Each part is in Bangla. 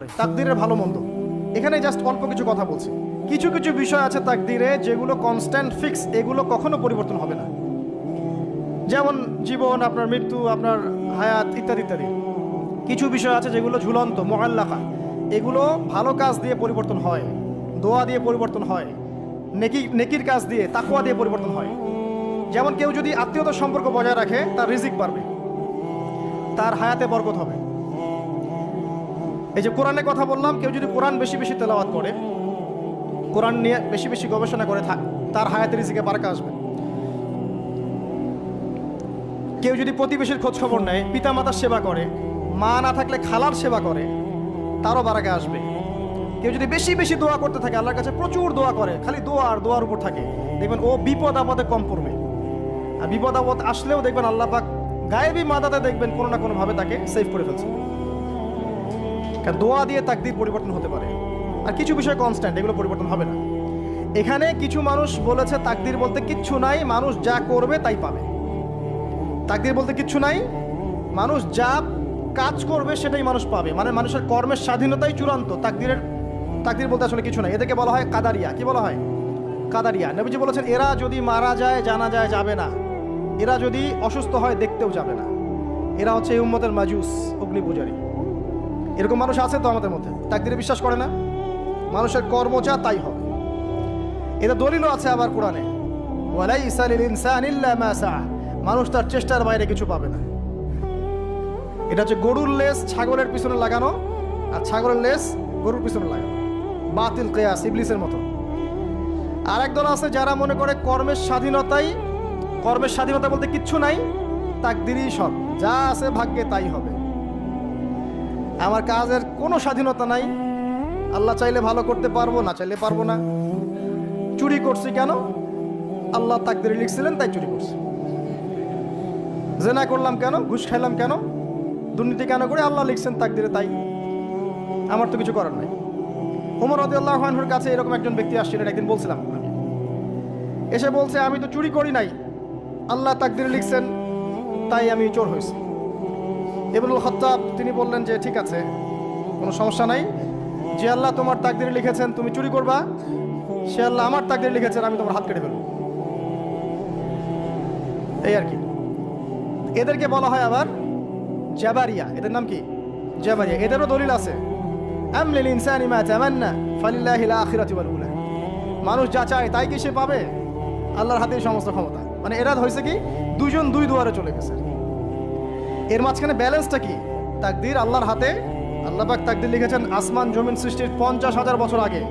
তাকদীরের ভালো মন্দ এখানে জাস্ট অল্প কিছু কথা বলছি। কিছু কিছু বিষয় আছে তাকদীরে যেগুলো কনস্ট্যান্ট ফিক্স, এগুলো কখনো পরিবর্তন হবে না। যেমন জীবন, আপনার মৃত্যু, আপনার হায়াত ইত্যাদি ইত্যাদি। কিছু বিষয় আছে যেগুলো ঝুলন্ত, মুআল্লাকা, এগুলো ভালো কাজ দিয়ে পরিবর্তন হয়, দোয়া দিয়ে পরিবর্তন হয়, নেকির কাজ দিয়ে, তাকওয়া দিয়ে পরিবর্তন হয়। যেমন কেউ যদি আত্মীয়তার সম্পর্ক বজায় রাখে, তার রিজিক বাড়বে, তার হায়াতে বরকত হবে। এই যে কোরআনের কথা বললাম, কেউ যদি কোরআন বেশি বেশি তেলাওয়াত করে, কোরআন নিয়ে বেশি বেশি গবেষণা করে, তার হায়াতে রিজিকে বারাকা আসবে। কেউ যদি প্রতিবেশীর খোঁজ খবর নেয়, পিতামাতার সেবা করে, মা না থাকলে খালার সেবা করে, তারও বারাকা আসবে। কেউ যদি বেশি বেশি দোয়া করতে থাকে, আল্লাহর কাছে প্রচুর দোয়া করে, খালি দোয়া আর দোয়ার উপর থাকে, দেখবেন ও বিপদ আপদে কম পড়বে। আর বিপদ আপদ আসলেও দেখবেন আল্লাহ পাক গায়েবী মাদাতে দেখবেন কোনো না কোনোভাবে তাকে সেভ করে ফেলছে। কারণ দোয়া দিয়ে তাকদীর পরিবর্তন হতে পারে। আর কিছু বিষয় কনস্ট্যান্ট, এগুলো পরিবর্তন হবে না। এখানে কিছু মানুষ বলেছে তাকদীর বলতে কিচ্ছু নাই, মানুষ যা করবে তাই পাবে। তাকদীর বলতে কিচ্ছু নাই, মানুষ যা কাজ করবে সেটাই মানুষ পাবে, মানে মানুষের কর্মের স্বাধীনতাই চূড়ান্ত। তাকদীর বলতে আসলে কিছু নাই। এদেরকে বলা হয় কাদারিয়া। কি বলা হয়? কাদারিয়া। নবীজি বলেছেন, এরা যদি মারা যায় জানা যায় যাবে না, এরা যদি অসুস্থ হয় দেখতেও যাবে না, এরা হচ্ছে এই উম্মতের মাজুস, অগ্নি পূজারী। এরকম মানুষ আছে তো আমাদের মধ্যে, তাকদীরে বিশ্বাস করে না, মানুষের কর্ম যা তাই হবে। এটা দলিলও আছে আবার কোরআনে, ওয়ালাইসা লিল ইনসানি ইল্লা মা সাআ, মানুষ তার চেষ্টার বাইরে কিছু পাবে না। এটা হচ্ছে গরুর লেজ ছাগলের পিছনে লাগানো, আর ছাগলের লেজ গরুর পিছনে লাগানো, বাতিল কিয়াস, ইবলিসের মতো। আর একদল আছে যারা মনে করে কর্মের স্বাধীনতা বলতে কিচ্ছু নাই, তাকদীরই সব, যা আছে ভাগ্যে তাই হবে। আমার কাজের কোনো স্বাধীনতা নাই, আল্লাহ চাইলে ভালো করতে পারবো, না চাইলে পারবো না। চুরি করছি কেন? আল্লাহ তাকদীরে লিখছিলেন তাই চুরি করছি। জেনা করলাম কেন? ঘুষ খাইলাম কেন? দুর্নীতি কেন করে? আল্লাহ লিখছেন তাকদীরে তাই, আমার তো কিছু করার নাই। ওমর রাদিয়াল্লাহু আনহুর কাছে এরকম একজন ব্যক্তি আসছিলেন, একদিন বলছিলাম, এসে বলছে, আমি তো চুরি করি নাই, আল্লাহ তাকদীরে লিখছেন তাই আমি চোর হয়েছি। ইবনুল খাত্তাব তিনি বললেন যে ঠিক আছে, কোনো সমস্যা নাই, যে আল্লাহ তোমার তাকদীরে লিখেছেন তুমি চুরি করবা, সে আল্লাহ আমার তাকদীরে লিখেছেন আমি তোমার হাত কেটে ফেলবো। এই আর কি। এদেরকে বলা হয় আবার জাবারিয়া। এদের নাম কি? জাবারিয়া। এদেরও দলিল আছে, আম লিল ইনসানি মা তামান্না ফালিল্লাহিল আখিরাতু ওয়াল উলা, মানুষ যা চায় তাই কি সে পাবে? আল্লাহর হাতেই সমস্ত ক্ষমতা। মানে এরা হয়েছে কি, দুইজন দুই দুয়ারে চলে গেছে। এর মাঝখানে ব্যালেন্সটা কি? তাকদীর আল্লাহর হাতে। আল্লাহ পাক তাকদীর লিখেছেন আসমান জমিন সৃষ্টির 50,000 বছর আগে,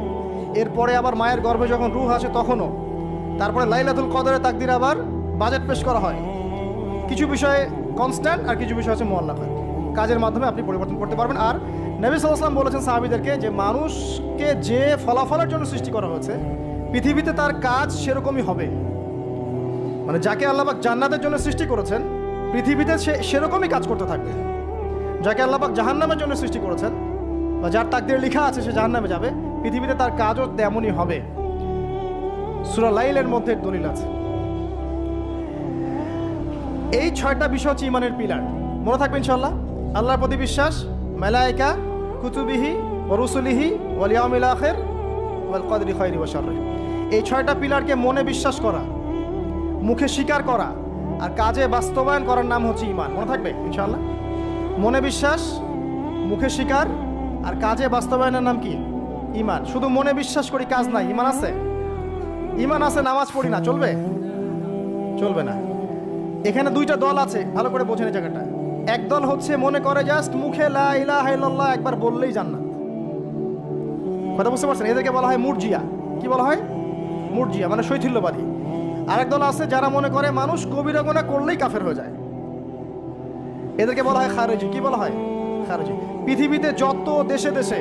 এরপরে আবার মায়ের গর্ভে যখন রূহ আসে তখনও, তারপরে লাইলাতুল কদরে তাকদীর আবার বাজেট পেশ করা হয়। কিছু বিষয়ে কনস্ট্যান্ট আর কিছু বিষয় আছে মুআল্লাকা, কাজের মাধ্যমে আপনি পরিবর্তন করতে পারবেন। আর নবী সাল্লাল্লাহু আলাইহি ওয়াসাল্লাম বলেছেন সাহাবীদেরকে যে মানুষকে যে ফলাফলের জন্য সৃষ্টি করা হয়েছে, পৃথিবীতে তার কাজ সেরকমই হবে। মানে যাকে আল্লাহ পাক জান্নাতের জন্য সৃষ্টি করেছেন, পৃথিবীতে সে সেরকমই কাজ করতে থাকবে। যাকে আল্লাহ পাক জাহান্নামের জন্য সৃষ্টি করেছেন, বা যার তাকদীরে লেখা আছে সে জাহান্নামে যাবে, পৃথিবীতে তার কাজও তেমনই হবে। সূরা লাইলের মধ্যে দলিল আছে। এই 6টা বিষয় হচ্ছে ঈমানের পিলার, মনে থাকবে ইনশাআল্লাহ। আল্লাহর প্রতি বিশ্বাস, মালায়েকা, কুতুবিহি ওয়া রুসুলিহি ওয়াল ইয়াউমিল আখির ওয়াল কদরি খায়রি ওয়া শাররি। এই 6টা পিলারকে মনে বিশ্বাস করা, মুখে স্বীকার করা, আর কাজে বাস্তবায়ন করার নাম হচ্ছে ঈমান। মনে থাকবে ইনশাআল্লাহ। মনে বিশ্বাস, মুখে স্বীকার, আর কাজে বাস্তবায়নের নাম কি? ঈমান। শুধু মনে বিশ্বাস করি, কাজ নাই, ঈমান আছে? ঈমান আছে, নামাজ পড়ি না, চলবে? চলবে না। এখানে দুইটা দল আছে, ভালো করে বোঝেন এই জায়গাটা। এক দল হচ্ছে মনে করে জাস্ট মুখে লা ইলাহা ইল্লাল্লাহ একবার বললেই জান্নাত। কথা বুঝতে পারছেন? এদেরকে বলা হয় মুরজিয়া। কি বলা হয়? মুরজিয়া, মানে শৈথিল্যবাদী। আরেক দল আছে যারা মনে করে মানুষ কবিরা গুনাহ করলেই কাফের হয়ে যায়, এদেরকে বলা হয় খারেজি। কি বলা হয়? খারেজি। পৃথিবীতে যত দেশে দেশে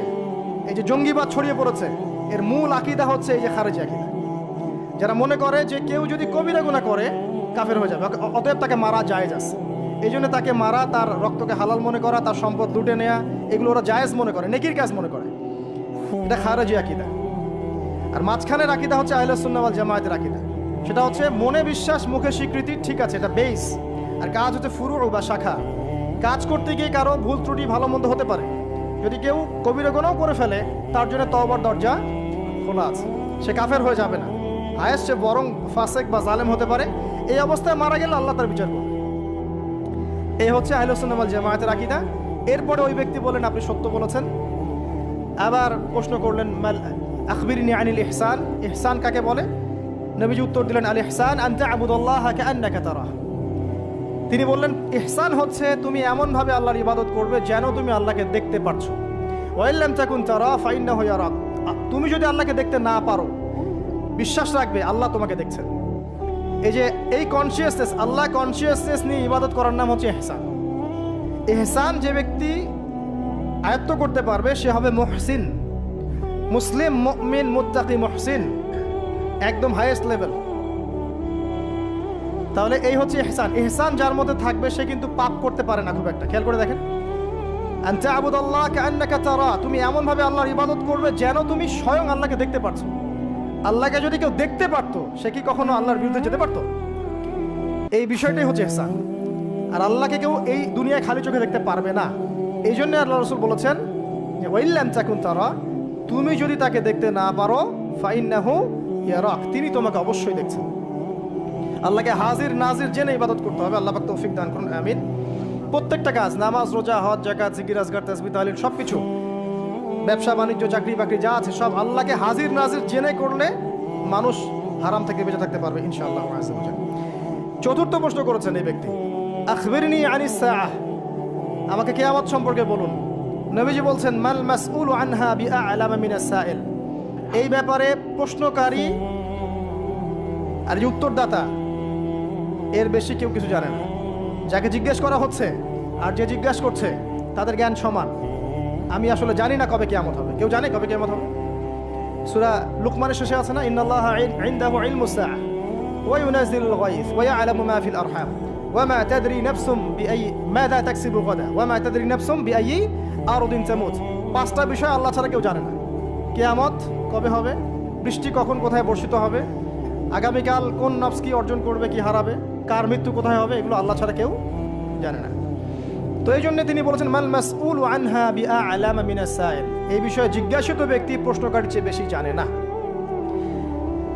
এই যে জঙ্গিবাদ ছড়িয়ে পড়েছে, এর মূল আকীদা হচ্ছে এই যে খারেজি আকীদা। যারা মনে করে যে কেউ যদি কবিরা গুনাহ করে কাফের হয়ে যাবে, অতএব তাকে মারা জায়েজ আছে, এই জন্য তাকে মারা, তার রক্তকে হালাল মনে করা, তার সম্পদ লুটে নেওয়া, এগুলো ওরা জায়েজ মনে করে, নেকির কাজ মনে করে। এটা খারেজি আকীদা। আর মাঝখানের আকীদা হচ্ছে আহলে সুন্নাহ ওয়াল জামায়াতের আকীদা। সেটা হচ্ছে মনে বিশ্বাস, মুখে স্বীকৃতি, ঠিক আছে, এটা বেস। আর কাজ হচ্ছে ফুরু বা শাখা। কাজ করতে গিয়ে কারো ভুল ত্রুটি ভালো মন্দ হতে পারে, যদি কেউ কবিরা গুনাহ করে ফেলে তার জন্য তওবার দরজা খোলা আছে, সে কাফের হয়ে যাবে না, হায়েস্ট সে বরং ফাসেক বা জালেম হতে পারে। এই অবস্থায় মারা গেলে আল্লাহ তার বিচার করবে। এই হচ্ছে আহলুস সুন্নাহ ওয়াল জামায়াতের আকীদা। এরপরে ওই ব্যক্তি বলেন আপনি সত্য বলেছেন। আবার প্রশ্ন করলেন আখবিরনি আনিল ইহসান, ইহসান কাকে বলে? নবীজি উত্তর দিলেন আল ইহসান আন তা'বুদাল্লাহা কাআন্নাকা তারাহ। তিনি বললেন ইহসান হচ্ছে তুমি এমনভাবে আল্লাহর ইবাদত করবে যেন তুমি আল্লাহকে দেখতে পারছো। ওয়া ইল্লাম তাকুন তারা ফাইন্নাহু ইয়ারাক, তুমি যদি আল্লাহকে দেখতে না পারো বিশ্বাস রাখবে আল্লাহ তোমাকে দেখছেন। এই যে এই কনসিয়াসনেস, আল্লাহ কনসিয়াসনেস নিয়ে ইবাদত করার নাম হচ্ছে ইহসান। ইহসান যে ব্যক্তি আয়ত্ত করতে পারবে সে হবে মুহসিন, মুসলিম, মুমিন, মুত্তাকি, মুহসিন, একদম হাইয়েস্ট লেভেল। তাহলে এই হচ্ছে ইহসান। ইহসান যার মধ্যে থাকবে সে কিন্তু পাপ করতে পারে না খুব একটা। খেয়াল করে দেখেন, আন তা'বুদাল্লাহা কাআন্নাকা তারা, তুমি এমনভাবে আল্লাহর ইবাদত করবে যেন তুমি স্বয়ং আল্লাহকে দেখতে পারছো। আল্লাহকে যদি কেউ দেখতে পারতো সে কি কখনো আল্লাহর বিরুদ্ধে যেতে পারতো? এই বিষয়টাই হচ্ছে ইহসান। আর আল্লাহকে কেউ এই দুনিয়ায় খালি চোখে দেখতে পারবে না। এই জন্য আল্লাহ রাসূল বলেছেন যে ওয়া ইল্লাম তাকুন তারা, তুমি যদি তাকে দেখতে না পারো ফাইন্নাহু ইয়ারাক, তিনি তোমাকে অবশ্যই দেখছেন। আল্লাহকে হাজির নাজির জেনে ইবাদত করতে হবে। আল্লাহ পাক তৌফিক দান করুন, আমিন। প্রত্যেকটা কাজ, নামাজ, রোজা, হজ, যাকাত, জিকির, আজকার, তাসবিহ, তাহলিল, সবকিছু, ব্যবসা বাণিজ্য, চাকরি বাকরি যা আছে সব আল্লাহকে হাজির নাজির জেনে করলে মানুষ হারাম থেকে বেঁচে থাকতে পারবে ইনশাআল্লাহ। চতুর্থ প্রশ্ন করেছেন এই ব্যক্তি, আখবিরনি আনিস সাআহ, আমাকে কিয়ামত সম্পর্কে বলুন। নবীজি বলছেন মাল মাসউলু আনহা বিআ'লামা মিনাস সাইল, এই ব্যাপারে প্রশ্নকারী আর যে উত্তরদাতা এর বেশি কেউ কিছু জানে না। যাকে জিজ্ঞেস করা হচ্ছে আর যে জিজ্ঞাসা করছে তাদের জ্ঞান সমান। আমি আসলে জানি না কবে কিয়ামত হবে। কেউ জানে কবে কিয়ামত হবে? সূরা লুকমানের শেষে আছে না, ইন্নাল্লাহা ইনদাহু ইলমুস সাআহ ওয়া ইউনাজ্জিলুল গায়থ ওয়া ইয়ালামু মা ফিল আরহাম ওয়া মা তাদরি নাফসুম বিআইয়ি মাযা তাকসিবু গাদা ওয়া মা তাদরি নাফসুম বিআইয়ি আরদিন তামুত। পাঁচটা বিষয় আল্লাহ ছাড়া কেউ জানে না। কিয়ামত কবে হবে, বৃষ্টি কখন কোথায় বর্ষিত হবে, আগামীকাল কোন নফস কি অর্জন করবে কি হারাবে, কার মৃত্যু কোথায় হবে, এগুলো আল্লাহ ছাড়া কেউ জানে না। তো এই জন্য তিনি বলেছেন মাল মাসউলু আনহা বিআ'লামা মিনাস সাইল, এই বিষয়ে জিজ্ঞাসিত ব্যক্তি প্রশ্নকারীর চেয়ে বেশি জানে না।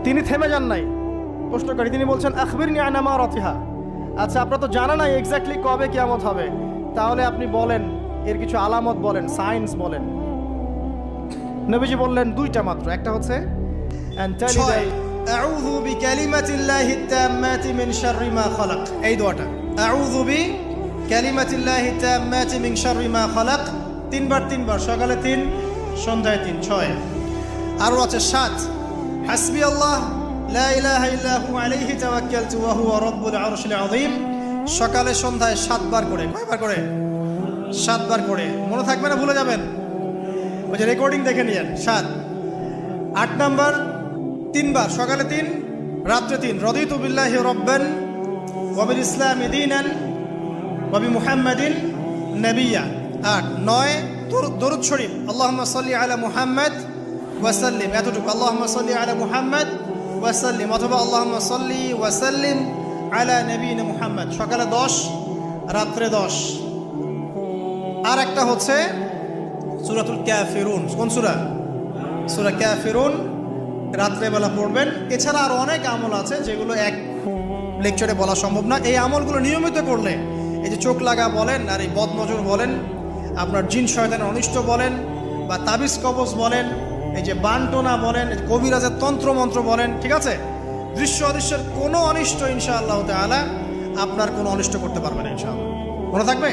তিনি থেমে যান নাই প্রশ্নকারী, তিনি বলছেন আখবিরনি আন আমারাতিহা, আচ্ছা আপনার তো জানা নাই এক্স্যাক্টলি কবে কিয়ামত হবে, তাহলে আপনি বলেন এর কিছু আলামত বলেন, সায়েন্স বলেন। নবীজি বললেন দুইটা মাত্র, একটা হচ্ছে আউযু বিকালিমাতিল্লাহি তাম্মাতি মিন শাররি মা খালাক, এই দোয়াটা আউযু বিকালিমাতিল্লাহি তাম্মাতি মিন শাররি মা খালাক, তিনবার, সকালে 3, সন্ধ্যায় 3, 6। আরও আছে 7, হাসবি আল্লাহ লা ইলাহা ইল্লা হু আলাইহি তাওয়াক্কালতু ওয়া হুয়া রাব্বুল আরশিল আযীম, সকালে সন্ধ্যায় 7 বার করে। কয়বার করে? 7 বার করে। মনে থাকবে না, ভুলে যাবেন, ওই যে রেকর্ডিং দেখে নিয়েন। 7। 8 নাম্বার 3 বার, সকালে 3, রাত্রে 3, রাদিতু বিল্লাহি রাব্বান ওয়া বিল ইসলামি দীনান ওয়া বিমুহাম্মাদিন নাবিয়্যা। 8। 9 দরুদ শরীফ, আল্লাহুম্মা সাল্লি আলা মুহাম্মাদ ওয়া সাল্লিম, এতটুকু, আল্লাহুম্মা সাল্লি আলা মুহাম্মাদ ওয়া সাল্লিম, অথবা আল্লাহুম্মা সাল্লি ওয়া সাল্লিম আলা নবিয়িনা মুহাম্মাদ, সকালে 10, রাত্রে 10। আর একটা হচ্ছে সূরাতুল কাফিরুন। কোন সূরা? সূরা কাফিরুন, রাত্রেবেলা পড়বেন। এছাড়া আরও অনেক আমল আছে যেগুলো এক লেকচারে বলা সম্ভব না। এই আমলগুলো নিয়মিত করলে, এই যে চোখ লাগা বলেন, আর এই বদনজর বলেন, আপনার জিন শয়তানের অনিষ্ট বলেন, বা তাবিজ কবজ বলেন, এই যে বানটোনা বলেন, কবিরাজের তন্ত্রমন্ত্র বলেন, ঠিক আছে, দৃশ্য অদৃশ্যের কোনো অনিষ্ট ইনশাআল্লাহ তাআলা আপনার কোনো অনিষ্ট করতে পারবে না ইনশাআল্লাহ। মনে থাকবে?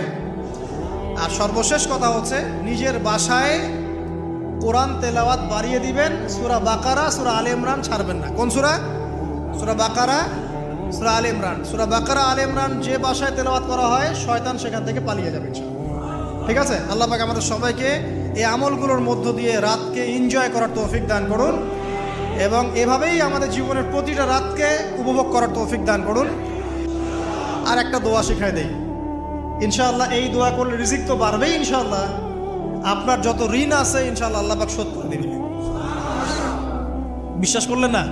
আর সর্বশেষ কথা হচ্ছে নিজের বাসায় কোরআন তেলাওয়াত বাড়িয়ে দিবেন। সূরা বাকারা, সূরা আলে ইমরান ছাড়বেন না। কোন সূরা? সূরা বাকারা, সূরা আলে ইমরান। সূরা বাকারা, আলে ইমরান যে বাসায় তেলাওয়াত করা হয় শয়তান সেখান থেকে পালিয়ে যাবে ইনশাআল্লাহ। ঠিক আছে? আল্লাহ পাক আমাদের সবাইকে এই আমলগুলোর মধ্য দিয়ে রাতকে এনজয় করার তৌফিক দান করুন, এবং এভাবেই আমাদের জীবনের প্রতিটা রাতকে উপভোগ করার তৌফিক দান করুন। আর একটা দোয়া শিখাই দেই ইনশাআল্লাহ, এই দোয়া করলে রিজিক তো বাড়বেই ইনশাআল্লাহ। আপনার যত ঋণ আছে ইনশাআল্লাহ আল্লাহ পাক শোধ করে দিবেন। বিশ্বাস করলেন না?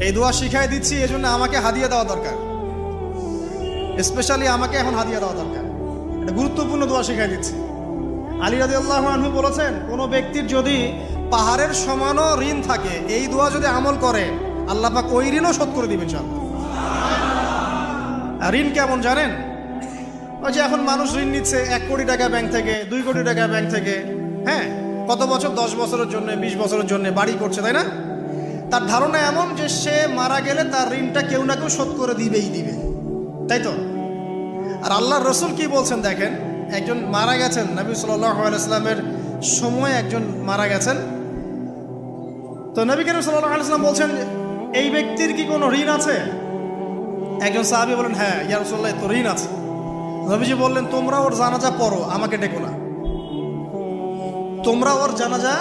এই দোয়া শিখাই দিচ্ছি, এজন্য আমাকে হাদিয়া দেওয়া দরকার, স্পেশালি আমাকে এখন হাদিয়া দেওয়া দরকার। এটা গুরুত্বপূর্ণ দোয়া শিখাই দিচ্ছি। আলী রাদিয়াল্লাহু আনহু বলেছেন, কোনো ব্যক্তির যদি পাহাড়ের সমানও ঋণ থাকে, এই দোয়া যদি আমল করে, আল্লাহ পাক ওই ঋণও শোধ করে দিবেন ইনশাআল্লাহ। আর ঋণ কেমন জানেন? ওই যে এখন মানুষ ঋণ নিচ্ছে 1 কোটি টাকা ব্যাংক থেকে, 2 কোটি টাকা ব্যাংক থেকে, হ্যাঁ, কত বছর, 10 বছরের জন্য, 20 বছরের জন্য বাড়ি করছে, তাই না? তার ধারণা এমন যে সে মারা গেলে তার ঋণটা কেউ না কেউ শোধ করে দিবেই দিবে, তাই তো? আর আল্লাহর রসুল কি বলছেন দেখেন, একজন মারা গেছেন, নবী সাল্লাল্লাহু আলাইহি ওয়াসাল্লামের সময় একজন মারা গেছেন। তো নবী করিম সাল্লাল্লাহু আলাইহি ওয়াসাল্লাম বলছেন, এই ব্যক্তির কি কোনো ঋণ আছে? একজন সাহাবী বলেন, হ্যাঁ ইয়া রাসূলুল্লাহ, তো ঋণ আছে। নবীজি বললেন, তোমরা ওর জানাজা পড়ো, আমাকে ডেকো না। তোমরা ওর জানাজা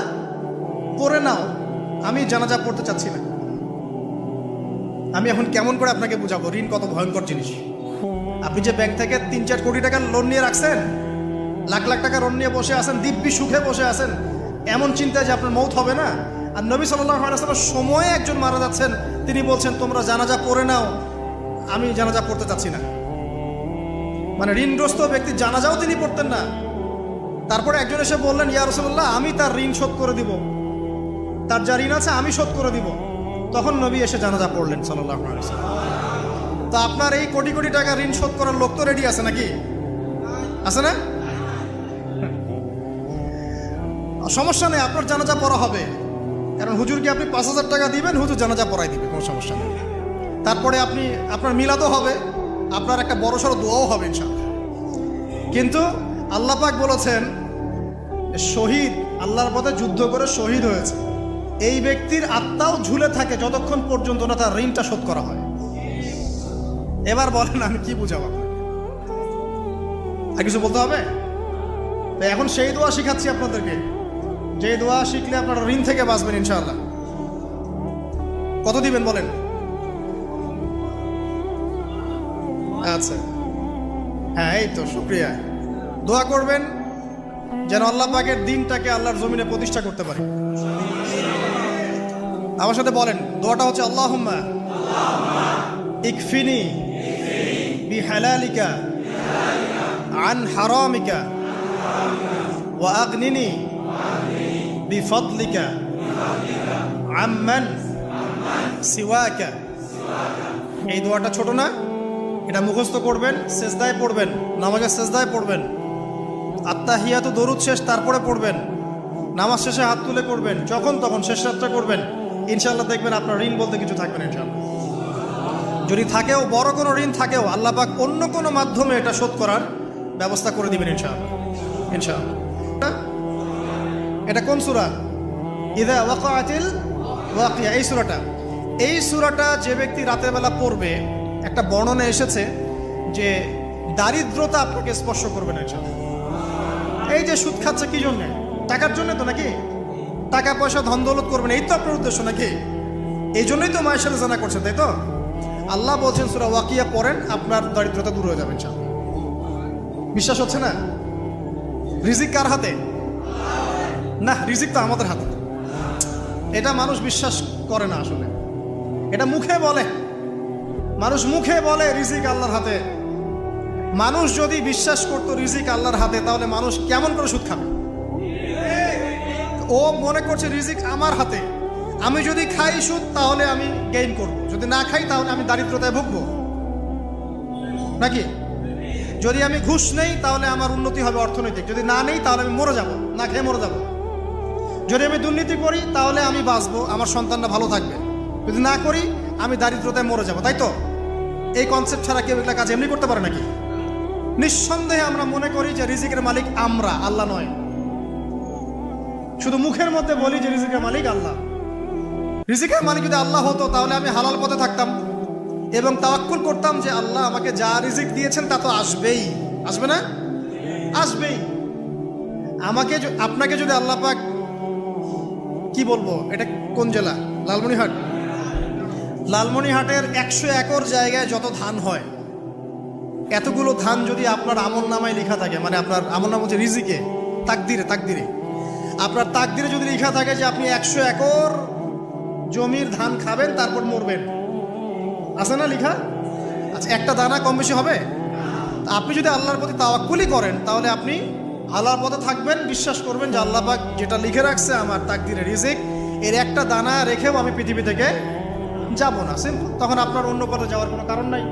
পড়ে নাও, আমি জানাজা পড়তে চাচ্ছি না। আমি এখন কেমন করে আপনাকে বুঝাবো ঋণ কত ভয়ঙ্কর জিনিস। আপনি যে ব্যাংক থেকে 3-4 কোটি টাকার লোন নিয়ে রাখছেন, লাখ লাখ টাকা লোন নিয়ে বসে আছেন, দিব্যি সুখে বসে আছেন, এমন চিন্তায় যে আপনার মৌত হবে না। আর নবী সাল্লাল্লাহু আলাইহি ওয়াসাল্লামের সময়ে একজন মারা যাচ্ছেন, তিনি বলছেন তোমরা জানাজা পড়ে নাও, আমি জানাজা পড়তে চাচ্ছি না। মানে ঋণগ্রস্ত ব্যক্তি জানাজাও তিনি পড়তেন না। তারপরে একজন এসে বললেন, ইয়া রাসূলুল্লাহ, আমি তার ঋণ শোধ করে দিব, তার যা ঋণ আছে আমি শোধ করে দিব। তখন নবী এসে জানাজা পড়লেন সাল্লাল্লাহু আলাইহি ওয়াসাল্লাম। তো আপনার এই কোটি কোটি টাকা ঋণ শোধ করার লোক তো রেডি আছে নাকি? আছে না? সমস্যা নেই, আপনার জানাজা পড়া হবে। কারণ হুজুরকে আপনি 5,000 টাকা দিবেন, হুজুর জানাজা পড়াই দিবে, কোনো সমস্যা নেই। তারপরে আপনার মিলাদও হবে, আপনার একটা বড়সড় দোয়াও হবে ইনশাআল্লাহ। কিন্তু আল্লাহ পাক বলেছেন, শহীদ, আল্লাহর পথে যুদ্ধ করে শহীদ হয়েছে, এই ব্যক্তির আত্মাও ঝুলে থাকে যতক্ষণ পর্যন্ত না তার ঋণটা শোধ করা হয়। এবার বলেন আমি কি বুঝাবো আপনাকে? আর কিছু বলতে হবে? তো এখন সেই দোয়া শিখাচ্ছি আপনাদেরকে, যে দোয়া শিখলে আপনারা ঋণ থেকে বাঁচবেন ইনশাআল্লাহ। কত দিবেন বলেন? আচ্ছা, হ্যাঁ, এই তো শুকরিয়া। দোয়া করবেন যেন আল্লাহ পাকের দিনটাকে আল্লাহর জমিনে প্রতিষ্ঠা করতে পারে। আমার সাথে বলেন, দোয়াটা হচ্ছে, আল্লাহুম্মা ইকফিনি বিহালালিকা আন হারামিকা ওয়া আগনিনি বিফদলিকা আম্মান সিওয়াকা। এই দোয়াটা ছোট না, এটা মুখস্থ করবেন, সেজদায় পড়বেন, নামাজের সেজদায় পড়বেন, আত্তাহিয়াতু দরুদ শেষ তারপরে পড়বেন, নামাজ শেষে হাত তুলে করবেন, যখন তখন শেষ রাতটা করবেন। ইনশাআল্লাহ দেখবেন আপনার ঋণ বলতে কিছু থাকবে না ইনশাআল্লাহ। যদি থাকেও, বড় কোনো ঋণ থাকেও, আল্লাহ পাক অন্য কোনো মাধ্যমে এটা শোধ করার ব্যবস্থা করে দিবেন ইনশাআল্লাহ। ইনশাআল্লাহ। এটা কোন সূরা? ইযা ওয়াকাআতিল ওয়াকিয়া, এই সূরাটা যে ব্যক্তি রাতের বেলা পড়বে, একটা বর্ণনা এসেছে যে দারিদ্রতা আপনাকে স্পর্শ করবে না ইনশাআল্লাহ। এই যে সুদ খাচ্ছে কি জন্য? টাকার জন্য তো নাকি? টাকা পয়সা ধন দৌলত করবেন, এই তো আপনার উদ্দেশ্য নাকি? এই জন্যই তো মায়ের সাথে জানা করছেন, তাই তো? আল্লাহ বলছেন সূরা ওয়াকিয়া পড়েন, আপনার দারিদ্রতা দূর হয়ে যাবে ইনশাআল্লাহ। বিশ্বাস হচ্ছে না? রিজিক কার হাতে? না, রিজিক তো আমাদের হাতে। এটা মানুষ বিশ্বাস করে না আসলে, এটা মুখে বলে, মানুষ মুখে বলে রিজিক আল্লাহর হাতে। মানুষ যদি বিশ্বাস করতো রিজিক আল্লাহর হাতে, তাহলে মানুষ কেমন করে সুদ খাবে? ও মনে করছে রিজিক আমার হাতে, আমি যদি খাই সুদ তাহলে আমি গেইন করব, যদি না খাই তাহলে আমি দারিদ্রতায় ভুগবো নাকি? যদি আমি ঘুষ নেই তাহলে আমার উন্নতি হবে অর্থনৈতিক, যদি না নেই তাহলে আমি মরে যাব, না খেয়ে মরে যাব। যদি আমি দুর্নীতি করি তাহলে আমি বাঁচবো, আমার সন্তানরা ভালো থাকবে, যদি না করি আমি দারিদ্রতায় মরে যাব, তাই তো? এই কনসেপ্ট ছাড়া কেউ একটা কাজ এমনি করতে পারে নাকি? নিঃসন্দেহে আমরা মনে করি যে রিজিকের মালিক আমরা, আল্লাহ নয়। শুধু মুখের মধ্যে বলি যে রিজিকের মালিক আল্লাহ। রিজিকের মালিক যদি আল্লাহ হতো তাহলে আমি হালাল পথে থাকতাম এবং তাওয়াক্কুল করতাম যে আল্লাহ আমাকে যা রিজিক দিয়েছেন তা তো আসবেই, আসবে না? আসবেই। আমাকে, আপনাকে যদি আল্লাহ পাক, কি বলবো, এটা কোন জেলা? লালমনিরহাট। লালমনিরহাটের 100 একর জায়গায় যত ধান হয়, এতগুলো ধান যদি আপনার আমল নামায় লেখা থাকে, মানে আপনার আমল নাম হচ্ছে রিজিকে, তাকদিরে আপনার তাকদিরে যদি লেখা থাকে যে আপনি 100 একর জমির ধান খাবেন তারপর মরবেন, আছে না লেখা? আচ্ছা, একটা দানা কম বেশি হবে? আপনি যদি আল্লাহর প্রতি তাওয়াক্কুলই করেন তাহলে আপনি আল্লাহর পথে থাকবেন, বিশ্বাস করবেন যে আল্লাহ পাক যেটা লিখে রাখছে আমার তাকদিরে রিজিক, এর একটা দানা রেখেও আমি পৃথিবী থেকে যাব না, সিম্পল। তখন আপনার অন্য পথে যাওয়ার কোনো কারণ নাই।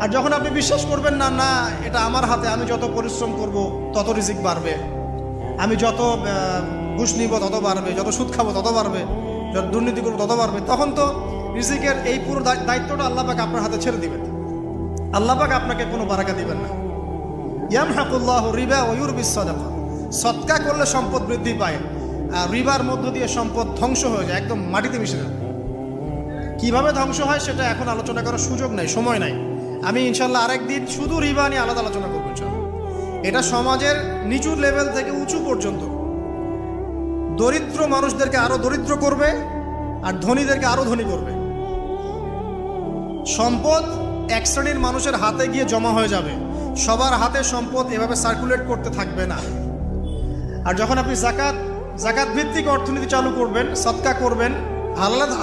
আর যখন আপনি বিশ্বাস করবেন না, না এটা আমার হাতে, আমি যত পরিশ্রম করব তত রিজিক বাড়বে, আমি যত ঘুষ নিব তত বাড়বে, যত সুদ খাবো তত বাড়বে, যত দুর্নীতি করবো তত বাড়বে, তখন তো রিজিকের এই পুরো দায়িত্বটা আল্লাহ পাক আপনার হাতে ছেড়ে দিবেন। আল্লাহ পাক আপনাকে কোনো বারাকা দিবেন না। ইয়ামহাকুল্লাহু রিবা ওয়া ইউরবিস সাদাকা। সদকা করলে সম্পদ বৃদ্ধি পায়, আর রিবার মধ্য দিয়ে সম্পদ ধ্বংস হয়ে যায়, একদম মাটিতে মিশে যায়। কিভাবে ধ্বংস হয় সেটা এখন আলোচনা করার সুযোগ নাই, সময় নাই। আমি ইনশাল্লাহ আরেকদিন শুধু রিবা নিয়ে আলাদা আলোচনা করবো ইনশাল্লাহ। এটা সমাজের নিচু লেভেল থেকে উঁচু পর্যন্ত দরিদ্র মানুষদেরকে আরো দরিদ্র করবে, আর ধনীদেরকে আরো ধনী করবে। সম্পদ এক শ্রেণীর মানুষের হাতে গিয়ে জমা হয়ে যাবে, সবার হাতে সম্পদ এভাবে সার্কুলেট করতে থাকবে না। আর যখন আপনি জাকাত ভিত্তিক অর্থনীতি চালু করবেন, সদকা করবেন,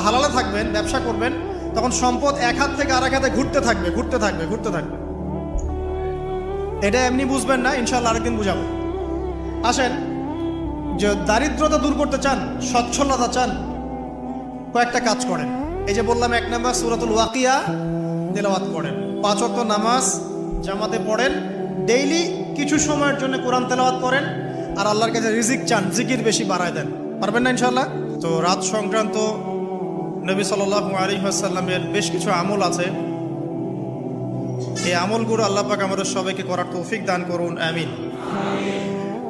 হালালে থাকবেন, ব্যবসা করবেন, তখন সম্পদ এক হাত থেকে আরেক হাতে ঘুরতে থাকবে। এটা এমনি বুঝবেন না, ইনশাল্লাহ আরেকদিন বুঝাবো। আসেন, যে দারিদ্রতা দূর করতে চান, সচ্ছলতা চান, কয়েকটা কাজ করেন। এই যে বললাম, 1 নাম্বার সূরাতুল ওয়াকিয়া তেলাওয়াত করেন, 5 ওয়াক্ত নামাজ জামাতে পড়েন, ডেইলি কিছু সময়ের জন্য কোরআন তেলাওয়াত করেন, আর আল্লাহর কাছে রিজিক চান, জিকির বেশি বাড়ায় দেন। পারবেন না ইনশাল্লাহ? তো রাত সংক্রান্ত নবী সাল্লাল্লাহু আলাইহি ওয়াসাল্লামের বেশ কিছু আমল আছে। এই আমলগুলো আল্লাহ পাক আমাদের সবাইকে করার তৌফিক দান করুন, আমিন।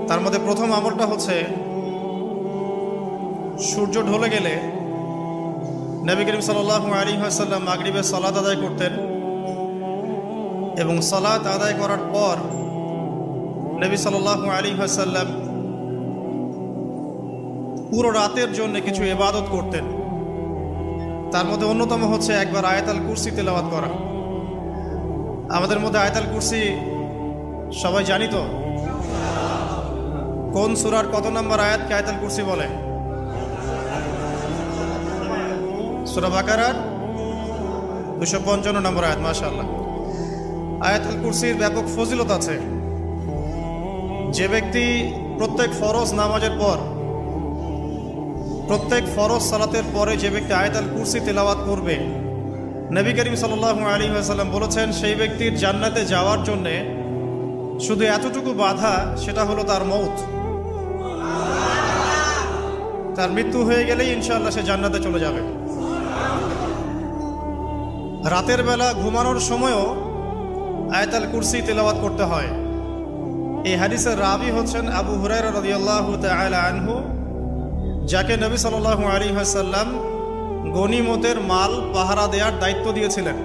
তার মধ্যে প্রথম আমলটা হচ্ছে, সূর্য ঢলে গেলে নবী করিম সাল্লাল্লাহু আলাইহি ওয়াসাল্লাম মাগরিবের সালাত আদায় করতেন, এবং সালাত আদায় করার পর নবী সাল্লাল্লাহু আলাইহি ওয়াসাল্লাম পুরো রাতের জন্য কিছু ইবাদত করতেন। তার মধ্যে অন্যতম হচ্ছে একবার আয়াতুল কুরসি তেলাওয়াত করা। আমাদের মধ্যে আয়াতুল কুরসি সবাই জানি তো? কোন সূরার কত নম্বর আয়াতকে আয়াতুল কুরসি বলে? সূরা বাকারার 255 নম্বর আয়াত। মাশাআল্লাহ। আয়াতুল কুরসির ব্যাপক ফজিলত আছে। যে ব্যক্তি প্রত্যেক ফরজ নামাজের পর, প্রত্যেক ফরজ সালাতের পরে যে ব্যক্তি আয়াতুল কুরসি তেলাওয়াত করবে, নবী করিম সাল্লাল্লাহু আলাইহি ওয়াসাল্লাম বলেছেন, সেই ব্যক্তির জান্নাতে যাওয়ার জন্য শুধু এতটুকু বাধা, সেটা হলো তার মউত। তার মৃত্যু হয়ে গেলেই ইনশাআল্লাহ সে জান্নাতে চলে যাবে। রাতের বেলা ঘুমানোর সময়ও আয়াতুল কুরসি তেলাওয়াত করতে হয়। এই হাদিসের রাবি হচ্ছেন আবু হুরায়রা রাদিয়াল্লাহু তাআলা আনহু, যাকে নবী সাল্লাল্লাহু আলাইহি ওয়াসাল্লাম গনিমতের মাল পাহারা দেওয়ার দায়িত্ব দিয়েছিলেন।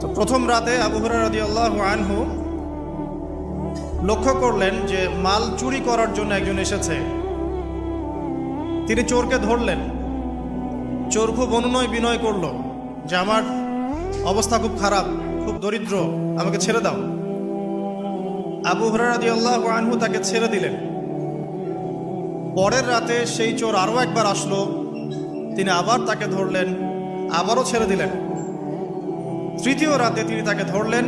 তো প্রথম রাতে আবু হুরায়রা রাদিয়াল্লাহু আনহু লক্ষ্য করলেন যে মাল চুরি করার জন্য একজন এসেছে। তিনি চোরকে ধরলেন। চোর খুব অনুনয় বিনয় করলো যে আমার অবস্থা খুব খারাপ, খুব দরিদ্র, আমাকে ছেড়ে দাও। আবু হুরায়রা রাদিয়াল্লাহু আনহু তাকে ছেড়ে দিলেন। পরের রাতে সেই চোর আরও একবার আসলো, তিনি আবার তাকে ধরলেন, আবারও ছেড়ে দিলেন। তৃতীয় রাতে তিনি তাকে ধরলেন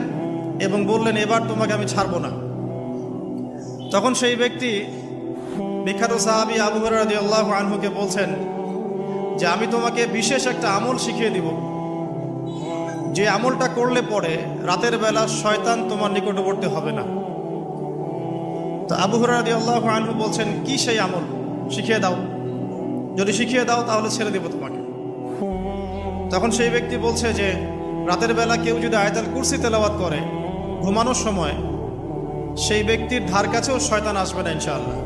এবং বললেন, এবার তোমাকে আমি ছাড়বো না। তখন সেই ব্যক্তি, বিখ্যাত সাহাবী আবু হুরায়রা রাদিয়াল্লাহু আনহুকে বলছেন যে আমি তোমাকে বিশেষ একটা আমল শিখিয়ে দিব, যে আমলটা করলে পরে রাতের বেলা শয়তান তোমার নিকটবর্তী হবে না। তো আবু হুরায়রা রাদিয়াল্লাহু আনহু বলছেন, কি সেই আমল, শিখিয়ে দাও, যদি শিখিয়ে দাও তাহলে ছেড়ে দেব তোমাকে। তখন সেই ব্যক্তি বলছে যে রাতের বেলা কেউ যদি আয়াতুল কুরসি তেলাওয়াত করে ঘুমানোর সময়, সেই ব্যক্তির ধার কাছেও শয়তান আসবে না ইনশাআল্লাহ,